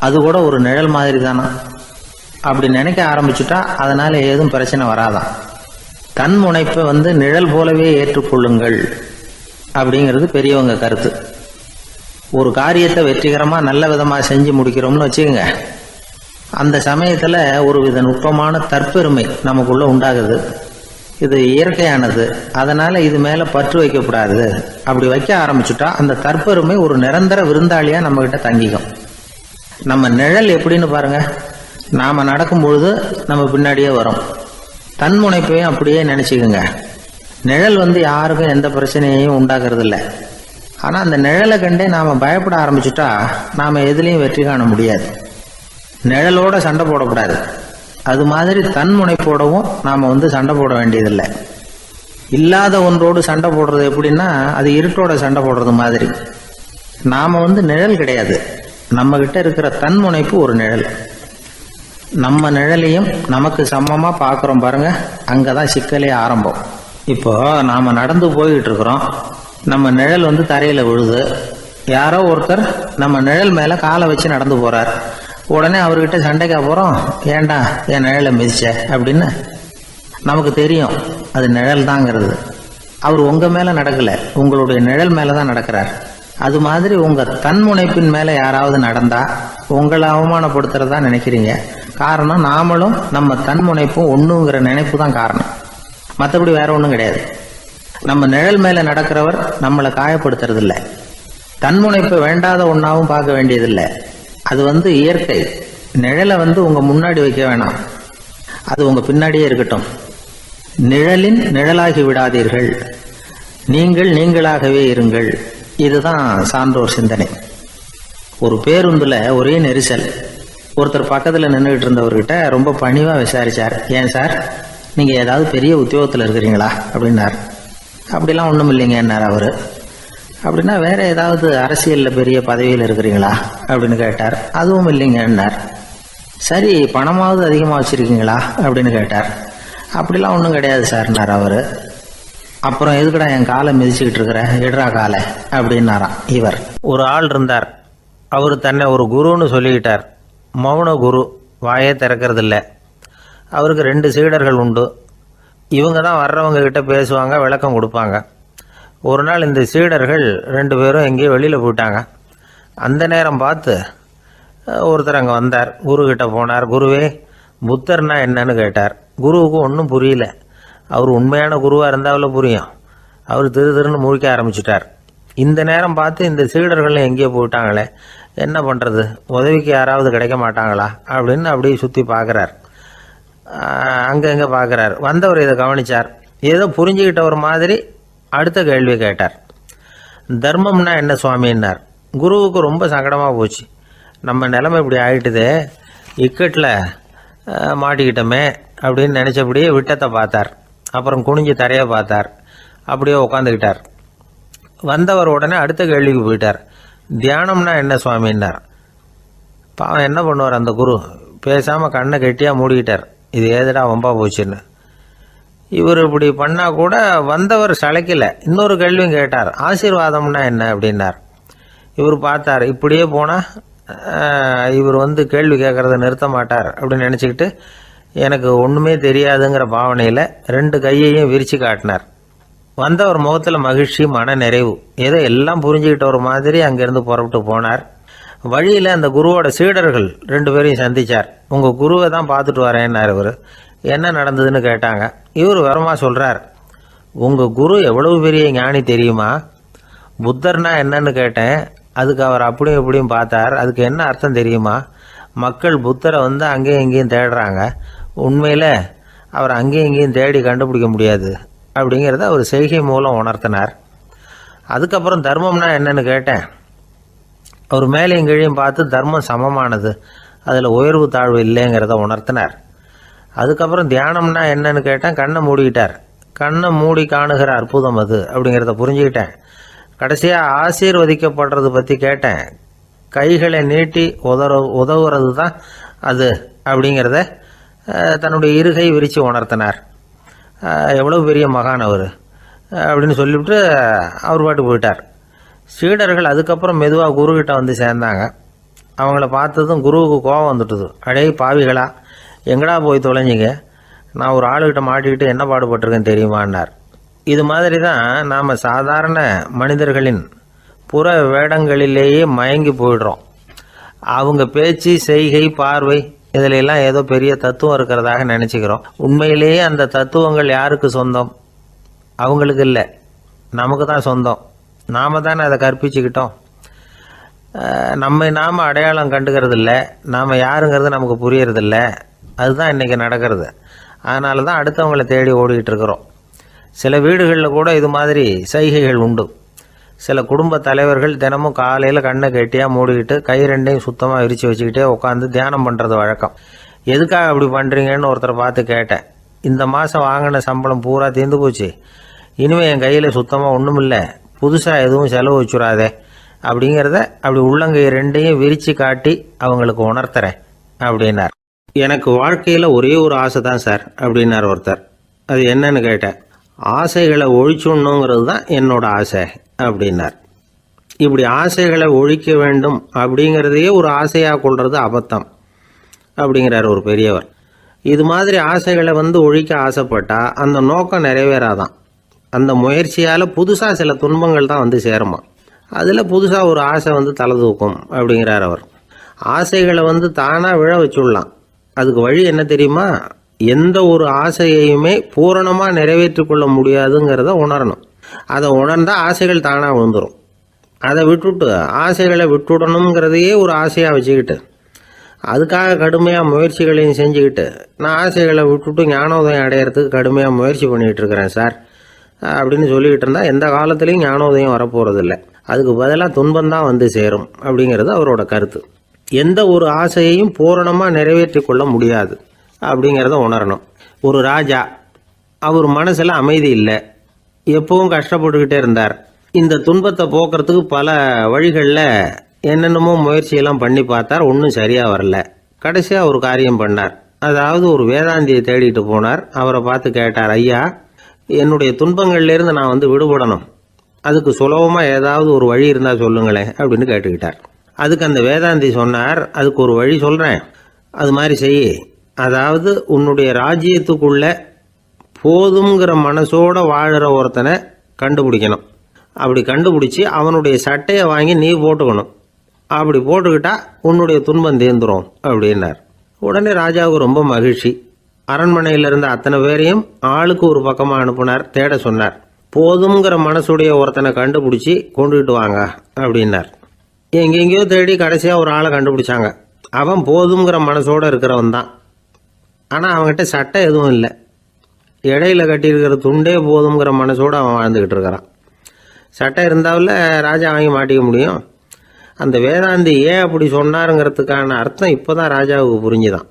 அது கூட ஒரு நிழல் மாதிரி தானா. அப்படி நினைக்க ஆரம்பிச்சுட்டா அதனால ஏதும் பிரச்சனை வராதான். தன்முனைப்பை நிழல் போலவே ஏற்றுக்கொள்ளுங்கள் அப்படிங்கிறது பெரியவங்க கருத்து. ஒரு காரியத்தை வெற்றிகரமா நல்ல விதமா செஞ்சு முடிக்கிறோம்னு வச்சுக்கோங்க, அந்த சமயத்துல ஒரு வித நுட்பமான தற்பெருமை நமக்குள்ள உண்டாகுது. இது இயற்கையானது, அதனால இது மேல பற்று வைக்கக்கூடாது. அப்படி வைக்க ஆரம்பிச்சுட்டா அந்த தற்பெருமை ஒரு நிரந்தர விருந்தாளியா நம்ம கிட்ட தங்கிக்கும். நம்ம நிழல் எப்படின்னு பாருங்க, நாம நடக்கும் பொழுது நம்ம பின்னாடியே வரும். தன்முனைப்பையும் அப்படியே நினைச்சுக்குங்க. நிழல் யாருக்கும் எந்த பிரச்சனையையும் உண்டாக்குறது இல்லை. ஆனா அந்த நிழலை கண்டே நாம பயப்பட ஆரம்பிச்சுட்டா நாம எதுலையும் வெற்றி காண முடியாது. நிழலோட சண்டை போடக்கூடாது. அது மாதிரி தன்முனைப்போடவும் நாம சண்டை போட வேண்டியதில்லை. இல்லாத ஒன்றோடு சண்டை போடுறது எப்படின்னா, அது இருட்டோட சண்டை போடுறது மாதிரி. நாம நிழல் கிடையாது, நம்ம கிட்ட இருக்கிற தன்முனைப்பு ஒரு நிழல். நம்ம நிழலையும் நமக்கு சமமா பார்க்குறோம் பாருங்க, அங்கதான் சிக்கலே ஆரம்பம். இப்போ நாம நடந்து போய்கிட்டு இருக்கிறோம், நம்ம நிழல் தரையில விழுது. யாரோ ஒருத்தர் நம்ம நிழல் மேல காலை வச்சு நடந்து போறார். உடனே அவர்கிட்ட சண்டைக்கா போறோம், ஏண்டா என் நிழலை மிதிச்ச அப்படின்னு. நமக்கு தெரியும் அது நிழல் தாங்கிறது. அவர் உங்க மேல நடக்கல, உங்களுடைய நிழல் மேலதான் நடக்கிறார். அது மாதிரி உங்க தன்முனைப்பின் மேல யாராவது நடந்தா உங்களை அவமானப்படுத்துறதா நினைக்கிறீங்க. காரணம், நாமளும் நம்ம தன்முனைப்பும் ஒண்ணுங்கிற நினைப்பு தான் காரணம், மற்றபடி வேற ஒன்றும் கிடையாது. நம்ம நிழல் மேல நடக்கிறவர் நம்மளை காயப்படுத்துறது இல்லை. தன்முனைப்பை வேண்டாத ஒன்னாவும் பார்க்க வேண்டியதில்லை. அது இயற்கை. நிழலை உங்க முன்னாடி வைக்க வேணாம், அது உங்க பின்னாடியே இருக்கட்டும். நிழலின் நிழலாகி விடாதீர்கள், நீங்கள் நீங்களாகவே இருங்கள். இதுதான் சான்றோர் சிந்தனை. ஒரு பேருந்துல ஒரே நெரிசல். ஒருத்தர் பக்கத்துல நின்றுகிட்டு இருந்தவர்கிட்ட ரொம்ப பணிவா விசாரிச்சார், ஏன் சார் நீங்க ஏதாவது பெரிய உத்தியோகத்தில் இருக்கிறீங்களா அப்படின்னார். அப்படிலாம் ஒன்றும் இல்லைங்கன்னார் அவரு. அப்படின்னா வேற ஏதாவது அரசியல்ல பெரிய பதவியில் இருக்கிறீங்களா அப்படின்னு கேட்டார். அதுவும் இல்லைங்கன்னார். சரி, பணமாவது அதிகமாக வச்சிருக்கீங்களா அப்படின்னு கேட்டார். அப்படிலாம் ஒன்றும் கிடையாது சார்னார் அவரு. அப்புறம் எதுக்குடா என் காலை மிதிச்சுக்கிட்டு இருக்கிற, எடுறா காலை அப்படின்னாராம் இவர். ஒரு ஆள் இருந்தார். அவர் தன்னை ஒரு குருன்னு சொல்லிக்கிட்டார். மௌன குரு, வாயே திறக்கிறதில்ல. அவருக்கு 2 சீடர்கள் உண்டு. இவங்க தான் வர்றவங்க கிட்ட பேசுவாங்க, விளக்கம் கொடுப்பாங்க. ஒரு நாள் இந்த சீடர்கள் 2 பேரும் எங்கேயோ வெளியில் போயிட்டாங்க. அந்த நேரம் பார்த்து ஒருத்தர் அங்கே வந்தார். குரு கிட்ட போனார். குருவே, புத்தர்னா என்னன்னு கேட்டார். குருவுக்கு ஒன்றும் புரியல. அவர் உண்மையான குருவாக இருந்தாவில் புரியும். அவர் திருன்னு முழிக்க ஆரம்பிச்சிட்டார். இந்த நேரம் பார்த்து இந்த சீடர்கள் எங்கேயோ போயிட்டாங்களே, என்ன பண்ணுறது, உதவிக்கு யாராவது கிடைக்க மாட்டாங்களா அப்படின்னு அப்படியே சுற்றி பார்க்குறார். அங்கங்கே பார்க்குறார். வந்தவர் இதை கவனித்தார். ஏதோ புரிஞ்சுக்கிட்ட ஒரு மாதிரி அடுத்த கேள்வி கேட்டார். தர்மம்னா என்ன சுவாமின்னார். குருவுக்கு ரொம்ப சங்கடமாக போச்சு. நம்ம நிலைமை இப்படி ஆகிட்டுதே, இக்கட்டில் மாட்டிக்கிட்டோமே அப்படின்னு நினச்சபடியே விட்டத்தை பார்த்தார். அப்புறம் குனிஞ்சு தரையை பார்த்தார். அப்படியே உட்காந்துக்கிட்டார். வந்தவர் உடனே அடுத்த கேள்விக்கு போயிட்டார். தியானம்னா என்ன சுவாமின்னார். பாவம் என்ன பண்ணுவார் அந்த குரு, பேசாமல் கண்ணை கெட்டியாக மூடிக்கிட்டார். இது ஏதுடா வம்பா போச்சுன்னு. இவர் இப்படி பண்ணால் கூட வந்தவர் சளைக்கல. இன்னொரு கேள்வியும் கேட்டார். ஆசீர்வாதம்னா என்ன அப்படின்னார். இவர் பார்த்தார், இப்படியே போனால் இவர் கேள்வி கேட்குறத நிறுத்த மாட்டார் அப்படின்னு நினச்சிக்கிட்டு எனக்கு ஒன்றுமே தெரியாதுங்கிற பாவனையில் 2 கையையும் விரித்து காட்டினார். வந்தவர் முகத்தில் மகிழ்ச்சி, மன நிறைவு. ஏதோ எல்லாம் புரிஞ்சுக்கிட்ட ஒரு மாதிரி அங்கேருந்து புறப்பட்டு போனார். வழியில் அந்த குருவோட சீடர்கள் 2 பேரையும் சந்திச்சார். உங்கள் குருவை தான் பார்த்துட்டு வரேன்னார் இவர். என்ன நடந்ததுன்னு கேட்டாங்க. இவர் வரமா சொல்கிறார், உங்கள் குரு எவ்வளவு பெரிய ஞானி தெரியுமா? புத்தர்னா என்னன்னு கேட்டேன். அதுக்கு அவர் அப்படியும் இப்படியும் பார்த்தார். அதுக்கு என்ன அர்த்தம் தெரியுமா? மக்கள் புத்தரை அங்கேயும் இங்கேயும் தேடுறாங்க. உண்மையில் அவர் அங்கேயும் இங்கேயும் தேடி கண்டுபிடிக்க முடியாது. அப்படிங்கிறத அவர் செய்கை மூலம் உணர்த்தினார். அதுக்கப்புறம் தர்மம்னா என்னன்னு கேட்டேன். அவர் மேலேயும் கீழையும் பார்த்து தர்மம் சமமானது, அதில் உயர்வு தாழ்வு இல்லைங்கிறத உணர்த்தினார். அதுக்கப்புறம் தியானம்னா என்னன்னு கேட்டேன். கண்ணை மூடிக்கிட்டார். கண்ணை மூடி காணுகிற அற்புதம் அது அப்படிங்கிறத புரிஞ்சுக்கிட்டேன். கடைசியாக ஆசீர்வதிக்கப்படுறது பற்றி கேட்டேன். கைகளை நீட்டி உதவுறது தான் அது அப்படிங்கிறத தன்னுடைய இருகை விரித்து உணர்த்தினார். எவ்வளோ பெரிய மகான் அவர் அப்படின்னு சொல்லிவிட்டு அவர் பாட்டு போயிட்டார். சீடர்கள் அதுக்கப்புறம் மெதுவாக குருக்கிட்ட வந்து சேர்ந்தாங்க. அவங்கள பார்த்ததும் குருவுக்கு கோபம் வந்துட்டுது. அடே பாவிகளா, எங்கடா போய் தொலைஞ்சிங்க, நான் ஒரு ஆளுகிட்ட மாட்டிக்கிட்டு என்ன பாடுபட்டிருக்கேன்னு தெரியுமான்னார். இது மாதிரி தான் நாம் சாதாரண மனிதர்களின் புற வேடங்களிலேயே மயங்கி போயிடுறோம். அவங்க பேச்சு, செய்கை, பார்வை இதிலெல்லாம் ஏதோ பெரிய தத்துவம் இருக்கிறதாக நினச்சிக்கிறோம். உண்மையிலேயே அந்த தத்துவங்கள் யாருக்கு சொந்தம்? அவங்களுக்கு இல்லை, நமக்கு தான் சொந்தம். நாம் தானே அதை கற்பிச்சுக்கிட்டோம். நம்மை நாம் அடையாளம் கண்டுக்கிறது இல்லை, நாம் யாருங்கிறது நமக்கு புரியறதில்ல. அதுதான் இன்றைக்கி நடக்கிறது. அதனால தான் அடுத்தவங்களை தேடி ஓடிக்கிட்டு இருக்கிறோம். சில வீடுகளில் கூட இது மாதிரி சைகைகள் உண்டு. சில குடும்ப தலைவர்கள் தினமும் காலையில் கண்ணை கெட்டியாக மூடிக்கிட்டு கை ரெண்டையும் சுத்தமாக விரித்து வச்சுக்கிட்டே உட்காந்து தியானம் பண்ணுறது வழக்கம். எதுக்காக அப்படி பண்ணுறீங்கன்னு ஒருத்தரை பார்த்து கேட்டேன். இந்த மாதம் வாங்கின சம்பளம் பூரா தீர்ந்து போச்சு, இனிமேல் என் கையில் சுத்தமாக ஒன்றும் இல்லை, புதுசாக எதுவும் செலவு வச்சுடாதே அப்படிங்கிறத அப்படி உள்ளங்கை ரெண்டையும் விரித்து காட்டி அவங்களுக்கு உணர்த்துறேன் அப்படின்னார். எனக்கு வாழ்க்கையில் ஒரே ஒரு ஆசை தான் சார் அப்படின்னார் ஒருத்தர். அது என்னன்னு கேட்டேன். ஆசைகளை ஒழிச்சுடணுங்கிறது தான் என்னோட ஆசை அப்படின்னார். இப்படி ஆசைகளை ஒழிக்க வேண்டும் அப்படிங்கிறதையே ஒரு ஆசையாக கொள்வது அபத்தம் அப்படிங்கிறார் ஒரு பெரியவர். இது மாதிரி ஆசைகளை ஒழிக்க ஆசைப்பட்டால் அந்த நோக்கம் நிறைவேறாதான். அந்த முயற்சியால் புதுசாக சில துன்பங்கள் தான் சேருமா. அதில் புதுசாக ஒரு ஆசை தலை தூக்கும் அப்படிங்கிறார் அவர். ஆசைகளை தானாக விழ வச்சுடலாம். அதுக்கு வழி என்ன தெரியுமா? எந்த ஒரு ஆசையையுமே பூரணமாக நிறைவேற்றி கொள்ள முடியாதுங்கிறத உணரணும். அதை உணர்ந்தால் ஆசைகள் தானாக விழுந்துடும். அதை விட்டுட்டு ஆசைகளை விட்டுடணுங்கிறதையே ஒரு ஆசையாக வச்சுக்கிட்டு அதுக்காக கடுமையாக முயற்சிகளையும் செஞ்சுக்கிட்டு நான் ஆசைகளை விட்டுட்டு ஞானோதயம் அடையிறதுக்கு கடுமையாக முயற்சி பண்ணிகிட்டு இருக்கிறேன் சார் அப்படின்னு சொல்லிக்கிட்டு இருந்தால் எந்த காலத்துலேயும் ஞானோதயம் வரப்போகிறதில்ல. அதுக்கு பதிலாக துன்பந்தான் சேரும் அப்படிங்கிறது அவரோட கருத்து. எந்த ஒரு ஆசையையும் பூரணமாக நிறைவேற்றி கொள்ள முடியாது அப்படிங்கிறத உணரணும். ஒரு ராஜா, அவர் மனசில் அமைதி இல்லை, எப்பவும் கஷ்டப்பட்டுக்கிட்டே இருந்தார். இந்த துன்பத்தை போக்குறதுக்கு பல வழிகளில் என்னென்னமோ முயற்சியெல்லாம் பண்ணி பார்த்தார். ஒன்றும் சரியாக வரல. கடைசியாக ஒரு காரியம் பண்ணார். அதாவது ஒரு வேதாந்தியை தேடிட்டு போனார். அவரை பார்த்து கேட்டார், ஐயா, என்னுடைய துன்பங்கள்லேருந்து நான் விடுபடணும், அதுக்கு சுலபமாக ஏதாவது ஒரு வழி இருந்தால் சொல்லுங்களேன் அப்படின்னு கேட்டுக்கிட்டார். அதுக்கு அந்த வேதாந்தி சொன்னார், அதுக்கு ஒரு வழி சொல்கிறேன், அது மாதிரி செய். அதாவது உன்னுடைய ராஜ்யத்துக்குள்ள போதுங்கிற மனசோட வாழ்கிற ஒருத்தனை கண்டுபிடிக்கணும். அப்படி கண்டுபிடிச்சி அவனுடைய சட்டையை வாங்கி நீ போட்டுக்கணும். அப்படி போட்டுக்கிட்டா உன்னுடைய துன்பம் தீர்ந்துடும் அப்படின்னார். உடனே ராஜாவுக்கு ரொம்ப மகிழ்ச்சி. அரண்மனையில் இருந்த அத்தனை பேரையும் ஆளுக்கு ஒரு பக்கமாக அனுப்புனார், தேட சொன்னார். போதுங்கிற மனசுடைய ஒருத்தனை கண்டுபிடிச்சி கொண்டுகிட்டு வாங்க அப்படின்னார். எங்கெங்கேயோ தேடி கடைசியாக ஒரு ஆளை கண்டுபிடிச்சாங்க. அவன் போதுங்கிற மனசோடு இருக்கிறவன் தான். ஆனால் அவன்கிட்ட சட்டை எதுவும் இல்லை. இடையில கட்டியிருக்கிற துண்டே போதுங்கிற மனசோடு அவன் வாழ்ந்துக்கிட்டு இருக்கிறான். சட்டை இருந்தாவில் ராஜா வாங்கி மாட்டிக்க முடியும். அந்த வேதாந்தி ஏன் அப்படி சொன்னாருங்கிறதுக்கான அர்த்தம் இப்போ தான் ராஜாவுக்கு புரிஞ்சுதான்.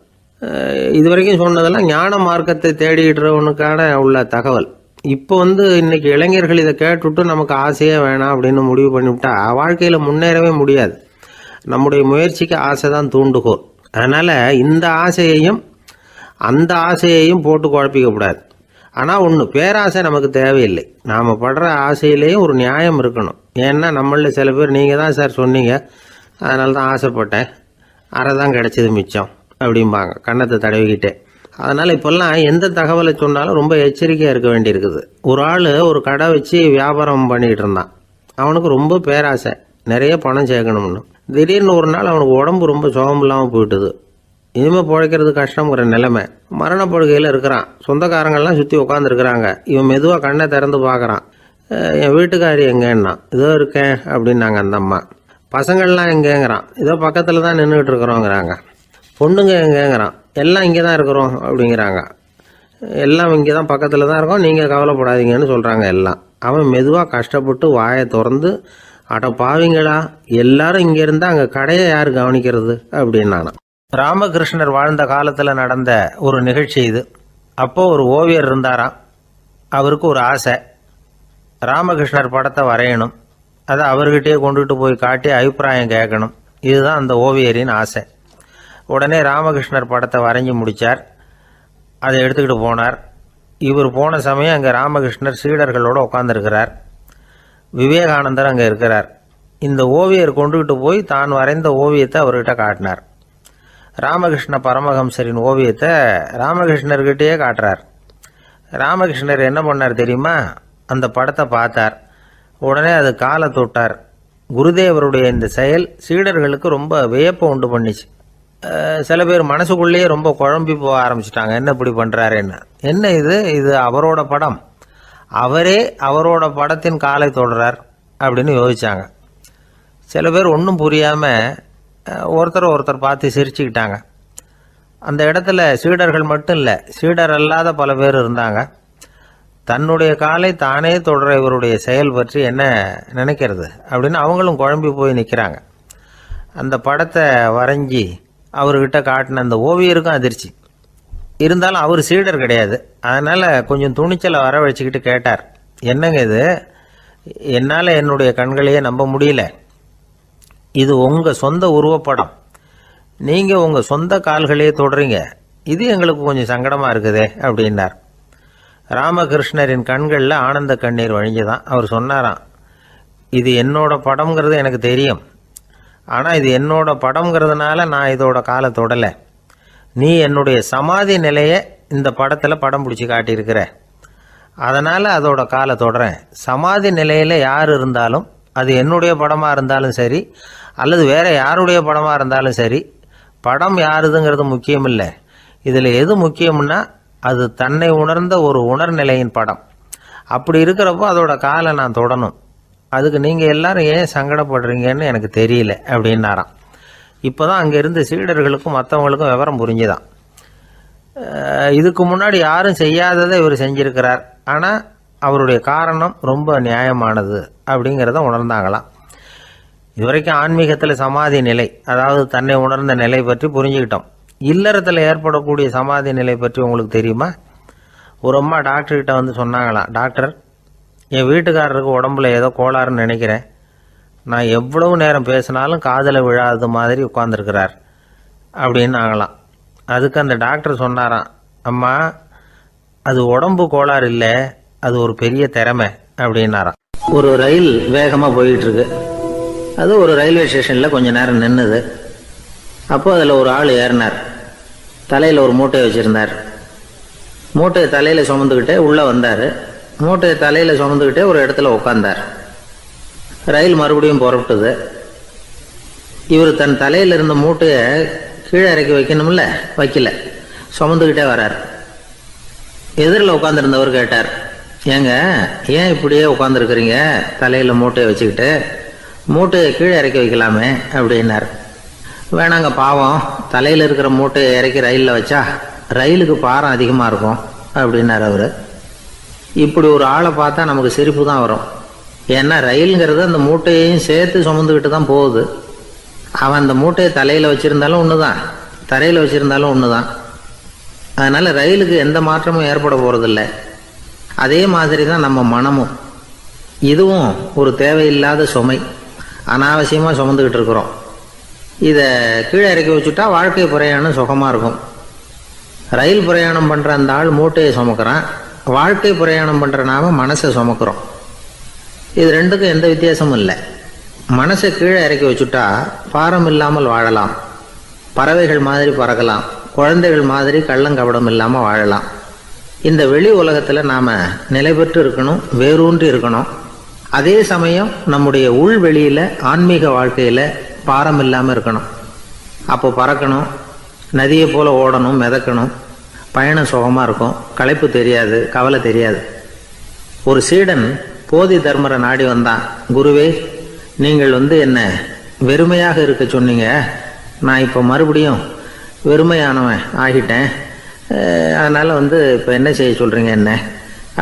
இது வரைக்கும் சொன்னதெல்லாம் ஞான மார்க்கத்தை தேடிக்கிறவனுக்கான உள்ள தகவல். இப்போ இன்னைக்கு இளைஞர்கள் இதை கேட்டுவிட்டு நமக்கு ஆசையே வேணாம் அப்படின்னு முடிவு பண்ணிவிட்டா வாழ்க்கையில் முன்னேறவே முடியாது. நம்முடைய முயற்சிக்கு ஆசை தான் தூண்டுகோல். அதனால் இந்த ஆசையையும் அந்த ஆசையையும் போட்டு குழப்பிக்கக்கூடாது. ஆனால் ஒன்று, பேராசை நமக்கு தேவையில்லை. நாம் படுற ஆசையிலேயும் ஒரு நியாயம் இருக்கணும். ஏன்னா நம்மளில் சில பேர் நீங்கள் தான் சார் சொன்னீங்க, அதனால தான் ஆசைப்பட்டேன், அரை தான் கிடச்சிது மிச்சம் அப்படிம்பாங்க கன்னத்தை தடவிக்கிட்டே. அதனால் இப்போல்லாம் எந்த தகவலை சொன்னாலும் ரொம்ப எச்சரிக்கையாக இருக்க வேண்டியிருக்குது. ஒரு ஆள் ஒரு கடை வச்சு வியாபாரம் பண்ணிகிட்டு இருந்தான். அவனுக்கு ரொம்ப பேராசை, நிறைய பணம் சேர்க்கணும்னு. திடீர்னு ஒரு நாள் அவனுக்கு உடம்பு ரொம்ப சுகம் இல்லாமல் போயிட்டுது. இனிமேல் பிழைக்கிறது கஷ்டங்கிற நிலைமை. மரணப்படுகையில் இருக்கிறான். சொந்தக்காரங்கள்லாம் சுற்றி உட்காந்துருக்குறாங்க. இவன் மெதுவாக கண்ணை திறந்து பார்க்குறான். என் வீட்டுக்காரி எங்கேன்னா, இதோ இருக்கேன் அப்படின்னாங்க அந்த அம்மா. பசங்கள்லாம் எங்கேங்கிறான். இதோ பக்கத்தில் தான் நின்றுக்கிட்டு இருக்கிறோங்கிறாங்க. பொண்ணுங்க எங்கேங்கிறான். எல்லாம் இங்கே தான் இருக்கிறோம் அப்படிங்கிறாங்க. எல்லாம் இங்கே தான் பக்கத்தில் தான் இருக்கோம், நீங்கள் கவலைப்படாதீங்கன்னு சொல்கிறாங்க எல்லாம். அவன் மெதுவாக கஷ்டப்பட்டு வாயை திறந்து, அட பாவிங்களா, எல்லாரும் இங்கே இருந்தால் அங்கே கடையை யார் கவனிக்கிறது அப்படின்னானான். ராமகிருஷ்ணர் வாழ்ந்த காலத்தில் நடந்த ஒரு நிகழ்ச்சி இது. அப்போது ஒரு ஓவியர் இருந்தாராம். அவருக்கு ஒரு ஆசை, ராமகிருஷ்ணர் படத்தை வரையணும், அதை அவர்கிட்டயே கொண்டுட்டு போய் காட்டி அபிப்பிராயம் கேட்கணும். இதுதான் அந்த ஓவியரின் ஆசை. உடனே ராமகிருஷ்ணர் படத்தை வரைஞ்சி முடித்தார். அதை எடுத்துக்கிட்டு போனார். இவர் போன சமயம் அங்கே ராமகிருஷ்ணர் சீடர்களோடு உட்காந்துருக்கிறார். விவேகானந்தர் அங்கே இருக்கிறார். இந்த ஓவியர் கொண்டுகிட்டு போய் தான் வரைந்த ஓவியத்தை அவர்கிட்ட காட்டினார். ராமகிருஷ்ண பரமஹம்சரின் ஓவியத்தை ராமகிருஷ்ணர்கிட்டயே காட்டுறார். ராமகிருஷ்ணர் என்ன பண்ணார் தெரியுமா? அந்த படத்தை பார்த்தார். உடனே அது காலை தொட்டார். குருதேவருடைய இந்த செயல் சீடர்களுக்கு ரொம்ப வியப்பை உண்டு பண்ணிச்சு. சில பேர் மனசுக்குள்ளேயே ரொம்ப குழம்பி போக ஆரம்பிச்சிட்டாங்க, என்ன இப்படி பண்ணுறாருன்னு. என்ன இது அவரோட படம், அவரே அவரோட படத்தின் காலை தொடுறார் அப்படின்னு யோசித்தாங்க. சில பேர் ஒன்றும் புரியாமல் ஒருத்தர் பார்த்து சிரிச்சுக்கிட்டாங்க. அந்த இடத்துல சீடர்கள் மட்டும் இல்லை, சீடர் அல்லாத பல பேர் இருந்தாங்க. தன்னுடைய காலை தானே தொடர இவருடைய செயல் பற்றி என்ன நினைக்கிறது அப்படின்னு அவங்களும் குழம்பி போய் நிற்கிறாங்க. அந்த படத்தை வரைஞ்சி அவர்கிட்ட காட்டின அந்த ஓவியருக்கும் அதிர்ச்சி. இருந்தாலும் அவர் சீடர் கிடையாது. அதனால் கொஞ்சம் துணிச்சலை வர வச்சுக்கிட்டு கேட்டார், என்னங்க இது, என்னால் என்னுடைய கண்களையே நம்ப முடியல. இது உங்கள் சொந்த உருவப்படம், நீங்கள் உங்கள் சொந்த கால்களையே தொடுறீங்க, இது எங்களுக்கு கொஞ்சம் சங்கடமாக இருக்குதே அப்படின்னார். ராமகிருஷ்ணரின் கண்களில் ஆனந்த கண்ணீர் வழிஞ்சுதான். அவர் சொன்னாராம், இது என்னோட படம்ங்கிறது எனக்கு தெரியும், ஆனால் இது என்னோட படம்ங்கிறதுனால நான் இதோட காலை தொடலை. நீ என்னுடைய சமாதி நிலையை இந்த படத்தில் படம் பிடிச்சி காட்டியிருக்கிற, அதனால் அதோட காலை தொடறேன். சமாதி நிலையில் யார் இருந்தாலும், அது என்னுடைய படமாக இருந்தாலும் சரி அல்லது வேறு யாருடைய படமாக இருந்தாலும் சரி, படம் யாருதுங்கிறது முக்கியம் இல்லை. இதில் எது முக்கியம்னா அது தன்னை உணர்ந்த ஒரு உணர்நிலையின் படம். அப்படி இருக்கிறப்போ அதோட காலை நான் தொடணும். அதுக்கு நீங்கள் எல்லாரும் ஏன் சங்கடப்படுறீங்கன்னு எனக்கு தெரியல அப்படின்னாராம். இப்போ தான் அங்கே இருந்த சீடர்களுக்கும் மற்றவங்களுக்கும் விவரம் புரிஞ்சுதான். இதுக்கு முன்னாடி யாரும் செய்யாததை இவர் செஞ்சிருக்கிறார், ஆனால் அவருடைய காரணம் ரொம்ப நியாயமானது அப்படிங்கிறத உணர்ந்தாங்களாம். இதுவரைக்கும் ஆன்மீகத்தில் சமாதி நிலை, அதாவது தன்னை உணர்ந்த நிலை பற்றி புரிஞ்சுக்கிட்டோம். இல்லறத்தில் ஏற்படக்கூடிய சமாதி நிலை பற்றி உங்களுக்கு தெரியுமா? ஒரு அம்மா டாக்டர்கிட்ட வந்து சொன்னாங்களாம், டாக்டர், என் வீட்டுக்காரருக்கு உடம்புல ஏதோ கோளாறுன்னு நினைக்கிறேன், நான் எவ்வளவு நேரம் பேசினாலும் காதில் விழாத மாதிரி உட்காந்துருக்கிறார் அப்படின்னு ஆகலாம். அதுக்கு அந்த டாக்டர் சொன்னாராம், அம்மா, அது உடம்பு கோளாறு இல்லை, அது ஒரு பெரிய திறமை அப்படின்னாராம். ஒரு ரயில் வேகமாக போயிட்டு இருக்கு. அது ஒரு ரயில்வே ஸ்டேஷனில் கொஞ்ச நேரம் நின்றுது. அப்போ அதில் ஒரு ஆள் ஏறினார். தலையில் ஒரு மூட்டையை வச்சுருந்தார். மூட்டையை தலையில் சுமந்துக்கிட்டே உள்ளே வந்தார். மூட்டையை தலையில் சுமந்துக்கிட்டே ஒரு இடத்துல உட்காந்தார். ரயில் மறுபடியும் புறப்பட்டது. இவர் தன் தலையில் இருந்த மூட்டையை கீழே இறக்கி வைக்கணும்ல, வைக்கல, சுமந்துக்கிட்டே வர்றார். எதிரில் உட்காந்துருந்தவர் கேட்டார், ஏங்க ஏன் இப்படியே உட்காந்துருக்குறீங்க தலையில் மூட்டையை வச்சுக்கிட்டு, மூட்டையை கீழே இறக்கி வைக்கலாமே அப்படின்னார். வேணாங்க, பாவம், தலையில் இருக்கிற மூட்டையை இறக்கி ரயிலில் வச்சா ரயிலுக்கு பாரம் அதிகமாக இருக்கும் அப்படின்னார் அவர். இப்படி ஒரு ஆளை பார்த்தா நமக்கு சிரிப்பு தான் வரும். ஏன்னா ரயிலுங்கிறது அந்த மூட்டையையும் சேர்த்து சுமந்துக்கிட்டு தான் போகுது. அவன் அந்த மூட்டையை தலையில் வச்சுருந்தாலும் ஒன்று தான், தரையில் வச்சுருந்தாலும் ஒன்று தான். அதனால் ரயிலுக்கு எந்த மாற்றமும் ஏற்பட போகிறதில்ல. அதே மாதிரி தான் நம்ம மனமும். இதுவும் ஒரு தேவையில்லாத சுமை, அனாவசியமாக சுமந்துக்கிட்டு இருக்கிறோம். இதை கீழே இறக்கி வச்சுட்டா வாழ்க்கை பிரயாணம் சுகமாக இருக்கும். ரயில் பிரயாணம் பண்ணுற அந்த ஆள் மூட்டையை சுமக்கிறான், வாழ்க்கை பிரயாணம் பண்ணுற நாம மனசை சுமக்கிறோம். இது ரெண்டுக்கும் எந்த வித்தியாசமும் இல்லை. மனசை கீழே இறக்கி வச்சுட்டா பாரம் இல்லாமல் வாழலாம், பறவைகள் மாதிரி பறக்கலாம், குழந்தைகள் மாதிரி கள்ளங்கபடம் இல்லாமல் வாழலாம். இந்த வெளி உலகத்தில் நாம் நிலை பெற்று இருக்கணும், வேரூன்றி இருக்கணும். அதே சமயம் நம்முடைய உள்வெளியில் ஆன்மீக வாழ்க்கையில் பாரம் இல்லாமல் இருக்கணும். அப்போ பறக்கணும், நதியை போல் ஓடணும், மிதக்கணும், பயணம் சுகமாக இருக்கும், களைப்பு தெரியாது, கவலை தெரியாது. ஒரு சீடன் போதி தர்மரை நாடி வந்தான். குருவே, நீங்கள் என்ன வெறுமையாக இருக்க சொன்னீங்க, நான் இப்போ மறுபடியும் வெறுமையானவன் ஆகிட்டேன், அதனால் இப்போ என்ன செய்ய சொல்கிறீங்க என்ன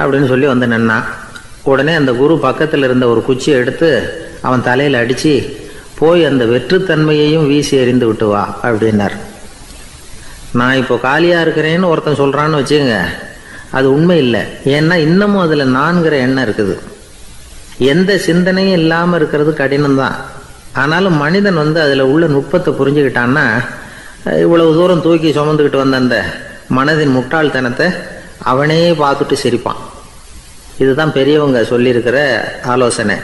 அப்படின்னு சொல்லி வந்து நின்னான். உடனே அந்த குரு பக்கத்தில் இருந்த ஒரு குச்சியை எடுத்து அவன் தலையில் அடித்து, போய் அந்த வெற்றுத்தன்மையையும் வீசி எறிந்து விட்டு வா அப்படின்னார். நான் இப்போ காலியாக இருக்கிறேன்னு ஒருத்தன் சொல்கிறான்னு வச்சுக்கோங்க, அது உண்மை இல்லை. ஏன்னா இன்னமும் அதில் நான்கிற எண்ணம் இருக்குது. எந்த சிந்தனையும் இல்லாமல் இருக்கிறது கடினம்தான். ஆனாலும் மனிதன் அதில் உள்ள நுட்பத்தை புரிஞ்சுக்கிட்டான்னா இவ்வளவு தூரம் தூக்கி சுமந்துக்கிட்டு வந்த அந்த மனதின் முட்டாள்தனத்தை அவனே பார்த்துட்டு சிரிப்பான். இதுதான் பெரியவங்க சொல்லியிருக்கிற ஆலோசனை.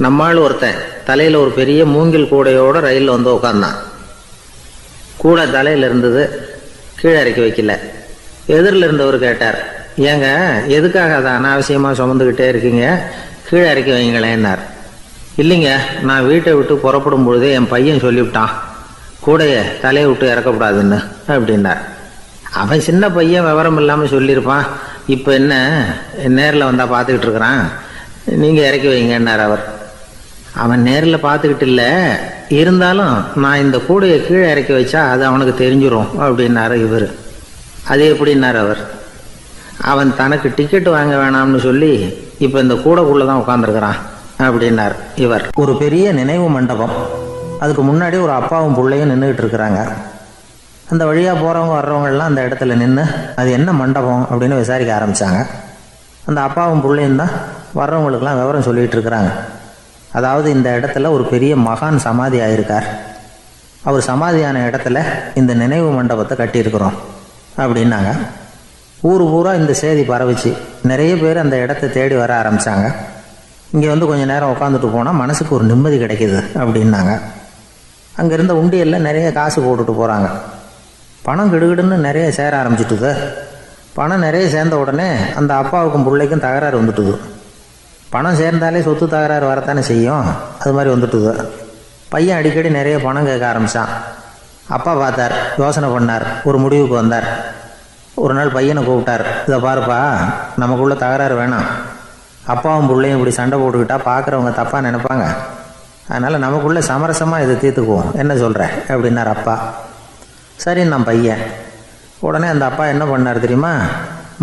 நம்மால் ஒருத்தன் தலையில் ஒரு பெரிய மூங்கில் கூடையோட ரயிலில் வந்து உட்காந்தான். கூடை தலையில் இருந்தது, கீழே இறக்கி வைக்கல. எதிரில் இருந்தவர் கேட்டார், ஏங்க எதுக்காக அதை அனாவசியமாக சுமந்துக்கிட்டே இருக்கீங்க, கீழே இறக்கி வைங்களேன்னார். இல்லைங்க, நான் வீட்டை விட்டு புறப்படும் பொழுதே என் பையன் சொல்லிவிட்டான் கூடையை தலையை விட்டு இறக்கக்கூடாதுன்னு அப்படின்னார். அவன் சின்ன பையன், விவரம் இல்லாமல் சொல்லியிருப்பான். இப்போ என்ன நேரில் வந்தால் பார்த்துக்கிட்டு இருக்கிறான், நீங்கள் இறக்கி வைங்கன்னார் அவர். அவன் நேரில் பார்த்துக்கிட்டு இல்லை, இருந்தாலும் நான் இந்த கூடையை கீழே இறக்கி வச்சா அது அவனுக்கு தெரிஞ்சிடும் அப்படின்னாரு இவர். அது எப்படின்னார் அவர். அவன் தனக்கு டிக்கெட் வாங்க வேணாம்னு சொல்லி இப்போ இந்த கூடைக்குள்ளே தான் உட்காந்துருக்கிறான் அப்படின்னார் இவர். ஒரு பெரிய நினைவு மண்டபம், அதுக்கு முன்னாடி ஒரு அப்பாவும் பிள்ளையும் நின்றுக்கிட்டு இருக்கிறாங்க. அந்த வழியாக போகிறவங்க வர்றவங்கெல்லாம் அந்த இடத்துல நின்று அது என்ன மண்டபம் அப்படின்னு விசாரிக்க ஆரம்பித்தாங்க. அந்த அப்பாவும் பிள்ளையும் தான் வர்றவங்களுக்கெல்லாம் விவரம் சொல்லிகிட்டு இருக்கிறாங்க. அதாவது இந்த இடத்துல ஒரு பெரிய மகான் சமாதி ஆயிருக்கார், அவர் சமாதியான இடத்துல இந்த நினைவு மண்டபத்தை கட்டியிருக்கிறோம் அப்படின்னாங்க. ஊர் பூரா இந்த செய்தி பரவிச்சு. நிறைய பேர் அந்த இடத்த தேடி வர ஆரம்பித்தாங்க. இங்கே கொஞ்சம் நேரம் உட்காந்துட்டு போனால் மனசுக்கு ஒரு நிம்மதி கிடைக்கிது அப்படின்னாங்க. அங்கே இருந்த உண்டியலில் நிறைய காசு போட்டுட்டு போகிறாங்க. பணம் கிடுகிடுன்னு நிறைய சேர ஆரம்பிச்சுட்டுது. பணம் நிறைய சேர்ந்த உடனே அந்த அப்பாவுக்கும் பிள்ளைக்கும் தகராறு வந்துட்டுது. பணம் சேர்ந்தாலே சொத்து தகராறு வரத்தானே செய்யும், அது மாதிரி வந்துட்டுது. பையன் அடிக்கடி நிறைய பணம் கேட்க ஆரம்பித்தான். அப்பா பார்த்தார், யோசனை பண்ணார், ஒரு முடிவுக்கு வந்தார். ஒரு நாள் பையனை கூப்பிட்டார், இதை பாருப்பா, நமக்குள்ள தகராறு வேணாம். அப்பாவும் பிள்ளையும் இப்படி சண்டை போட்டுக்கிட்டா பார்க்குறவங்க தப்பாக நினைப்பாங்க. அதனால் நமக்குள்ளே சமரசமாக இதை தீர்த்துக்குவோம், என்ன சொல்கிற அப்படின்னார் அப்பா. சரின்னு நான் பையன். உடனே அந்த அப்பா என்ன பண்ணார் தெரியுமா,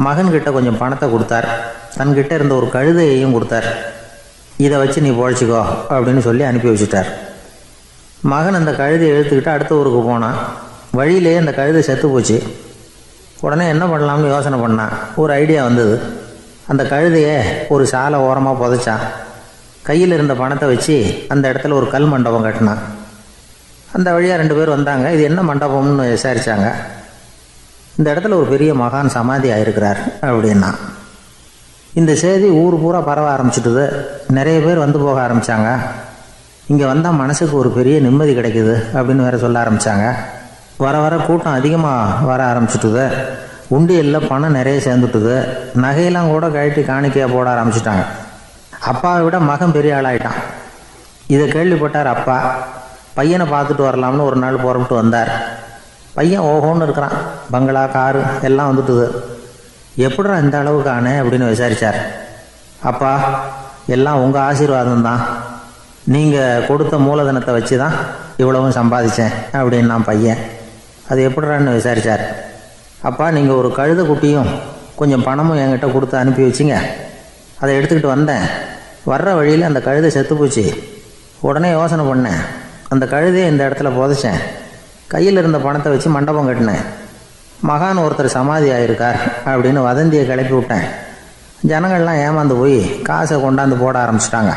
மகன்கிட்ட கொஞ்சம் பணத்தை கொடுத்தார். தன்கிட்ட இருந்த ஒரு கழுதையையும் கொடுத்தார். இதை வச்சு நீ பொழைச்சிக்கோ அப்படின்னு சொல்லி அனுப்பி வச்சுட்டார். மகன் அந்த கழுதையை இழுத்துக்கிட்டு அடுத்த ஊருக்கு போனான். வழியிலே அந்த கழுதை செத்து போச்சு. உடனே என்ன பண்ணலாம்னு யோசனை பண்ணான். ஒரு ஐடியா வந்தது. அந்த கழுதையை ஒரு சாலை ஓரமாக புதைச்சான். கையில் இருந்த பணத்தை வச்சு அந்த இடத்துல ஒரு கல் மண்டபம் கட்டினான். அந்த வழியாக 2 பேர் வந்தாங்க. இது என்ன மண்டபம்னு விசாரித்தாங்க. இந்த இடத்துல ஒரு பெரிய மகான் சமாதி ஆயிருக்கிறார் அப்படின்னா. இந்த செய்தி ஊர் பூரா பரவ ஆரம்பிச்சுட்டுது. நிறைய பேர் வந்து போக ஆரம்பித்தாங்க. இங்கே வந்தால் மனசுக்கு ஒரு பெரிய நிம்மதி கிடைக்குது அப்படின்னு வேற சொல்ல ஆரம்பித்தாங்க. வர வர கூட்டம் அதிகமாக வர ஆரம்பிச்சுட்டுது. உண்டியலில் பணம் நிறைய சேர்ந்துட்டுது. நகையெல்லாம் கூட கழட்டி காணிக்கையாக போட ஆரம்பிச்சிட்டாங்க. அப்பாவை விட மகன் பெரிய ஆளாயிட்டான். இதை கேள்விப்பட்டார் அப்பா. பையனை பார்த்துட்டு வரலாம்னு ஒரு நாள் புறப்பட்டு வந்தார். பையன் ஓஹோன்னு இருக்கிறான். பங்களா, காரு எல்லாம் வந்துட்டுது. எப்படிடா இந்த அளவுக்கு ஆனே அப்படின்னு விசாரித்தார். அப்பா, எல்லாம் உங்கள் ஆசீர்வாதம் தான். நீங்கள் கொடுத்த மூலதனத்தை வச்சு தான் இவ்வளவும் சம்பாதிச்சேன் அப்படின்னு நான் பையன். அது எப்படிறான்னு விசாரித்தார். அப்பா, நீங்கள் ஒரு கழுதை குட்டியும் கொஞ்சம் பணமும் என்கிட்ட கொடுத்து அனுப்பி வச்சிங்க. அதை எடுத்துக்கிட்டு வந்தேன். வர்ற வழியில் அந்த கழுதை செத்து போச்சு. உடனே யோசனை பண்ணேன், அந்த கழுதையை இந்த இடத்துல புதைச்சேன். கையில் இருந்த பணத்தை வச்சு மண்டபம் கட்டினேன். மகான் ஒருத்தர் சமாதி ஆயிருக்கார் அப்படின்னு வதந்தியை கிளப்பி விட்டேன். ஜனங்கள்லாம் ஏமாந்து போய் காசை கொண்டாந்து போட ஆரம்பிச்சிட்டாங்க.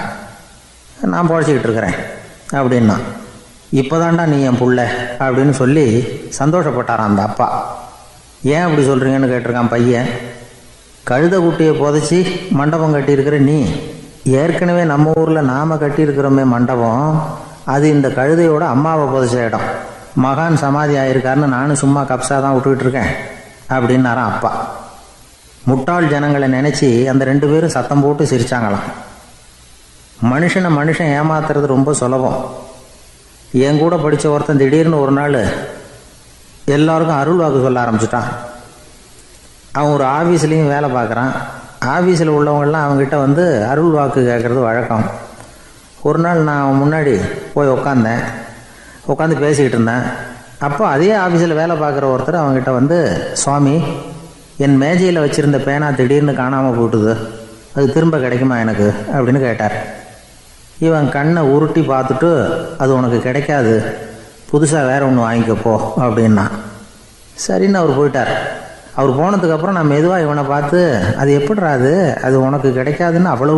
நான் பொழைச்சிக்கிட்டு இருக்கிறேன் அப்படின்னா. இப்போதான்டா நீ என் புள்ள அப்படின்னு சொல்லி சந்தோஷப்பட்டாரான் அந்த அப்பா. ஏன் அப்படி சொல்கிறீங்கன்னு கேட்டிருக்கான் பையன். கழுதை குட்டியை புதைச்சி மண்டபம் கட்டியிருக்கிற நீ, ஏற்கனவே நம்ம ஊரில் நாம் கட்டியிருக்கிறோமே மண்டபம், அது இந்த கழுதையோட அம்மாவை புதைச்ச இடம். மகான் சமாதி ஆயிருக்காருன்னு நானும் சும்மா கப்ஸாக தான் விட்டுக்கிட்டு இருக்கேன் அப்படின்னாரான் அப்பா. முட்டாள் ஜனங்களை நினச்சி அந்த 2 பேரும் சத்தம் போட்டு சிரிச்சாங்களாம். மனுஷன் ஏமாத்துறது ரொம்ப சுலபம். என் கூட படித்த ஒருத்தன் திடீர்னு ஒரு நாள் எல்லாருக்கும் அருள் வாக்கு சொல்ல ஆரம்பிச்சிட்டான். அவன் ஒரு ஆஃபீஸ்லேயும் வேலை பார்க்குறான். ஆஃபீஸில் உள்ளவங்கள்லாம் அவங்ககிட்ட வந்து அருள் வாக்கு கேட்குறது வழக்கம். ஒரு நாள் நான் அவன் முன்னாடி போய் உட்காந்து பேசிக்கிட்டு இருந்தேன். அப்போ அதே ஆஃபீஸில் வேலை பார்க்குற ஒருத்தர் அவங்ககிட்ட வந்து, சுவாமி, என் மேஜையில் வச்சுருந்த பேனா திடீர்னு காணாமல் போட்டுது, அது திரும்ப கிடைக்குமா எனக்கு அப்படின்னு கேட்டார். இவன் கண்ணை உருட்டி பார்த்துட்டு, அது உனக்கு கிடைக்காது, புதுசாக வேற ஒன்று வாங்கிக்கப்போ அப்படின்னா. சரின்னு அவர் போயிட்டார். அவர் போனதுக்கப்புறம் நான் மெதுவாக இவனை பார்த்து, அது எப்படிறாது, அது உனக்கு கிடைக்காதுன்னு அவ்வளோ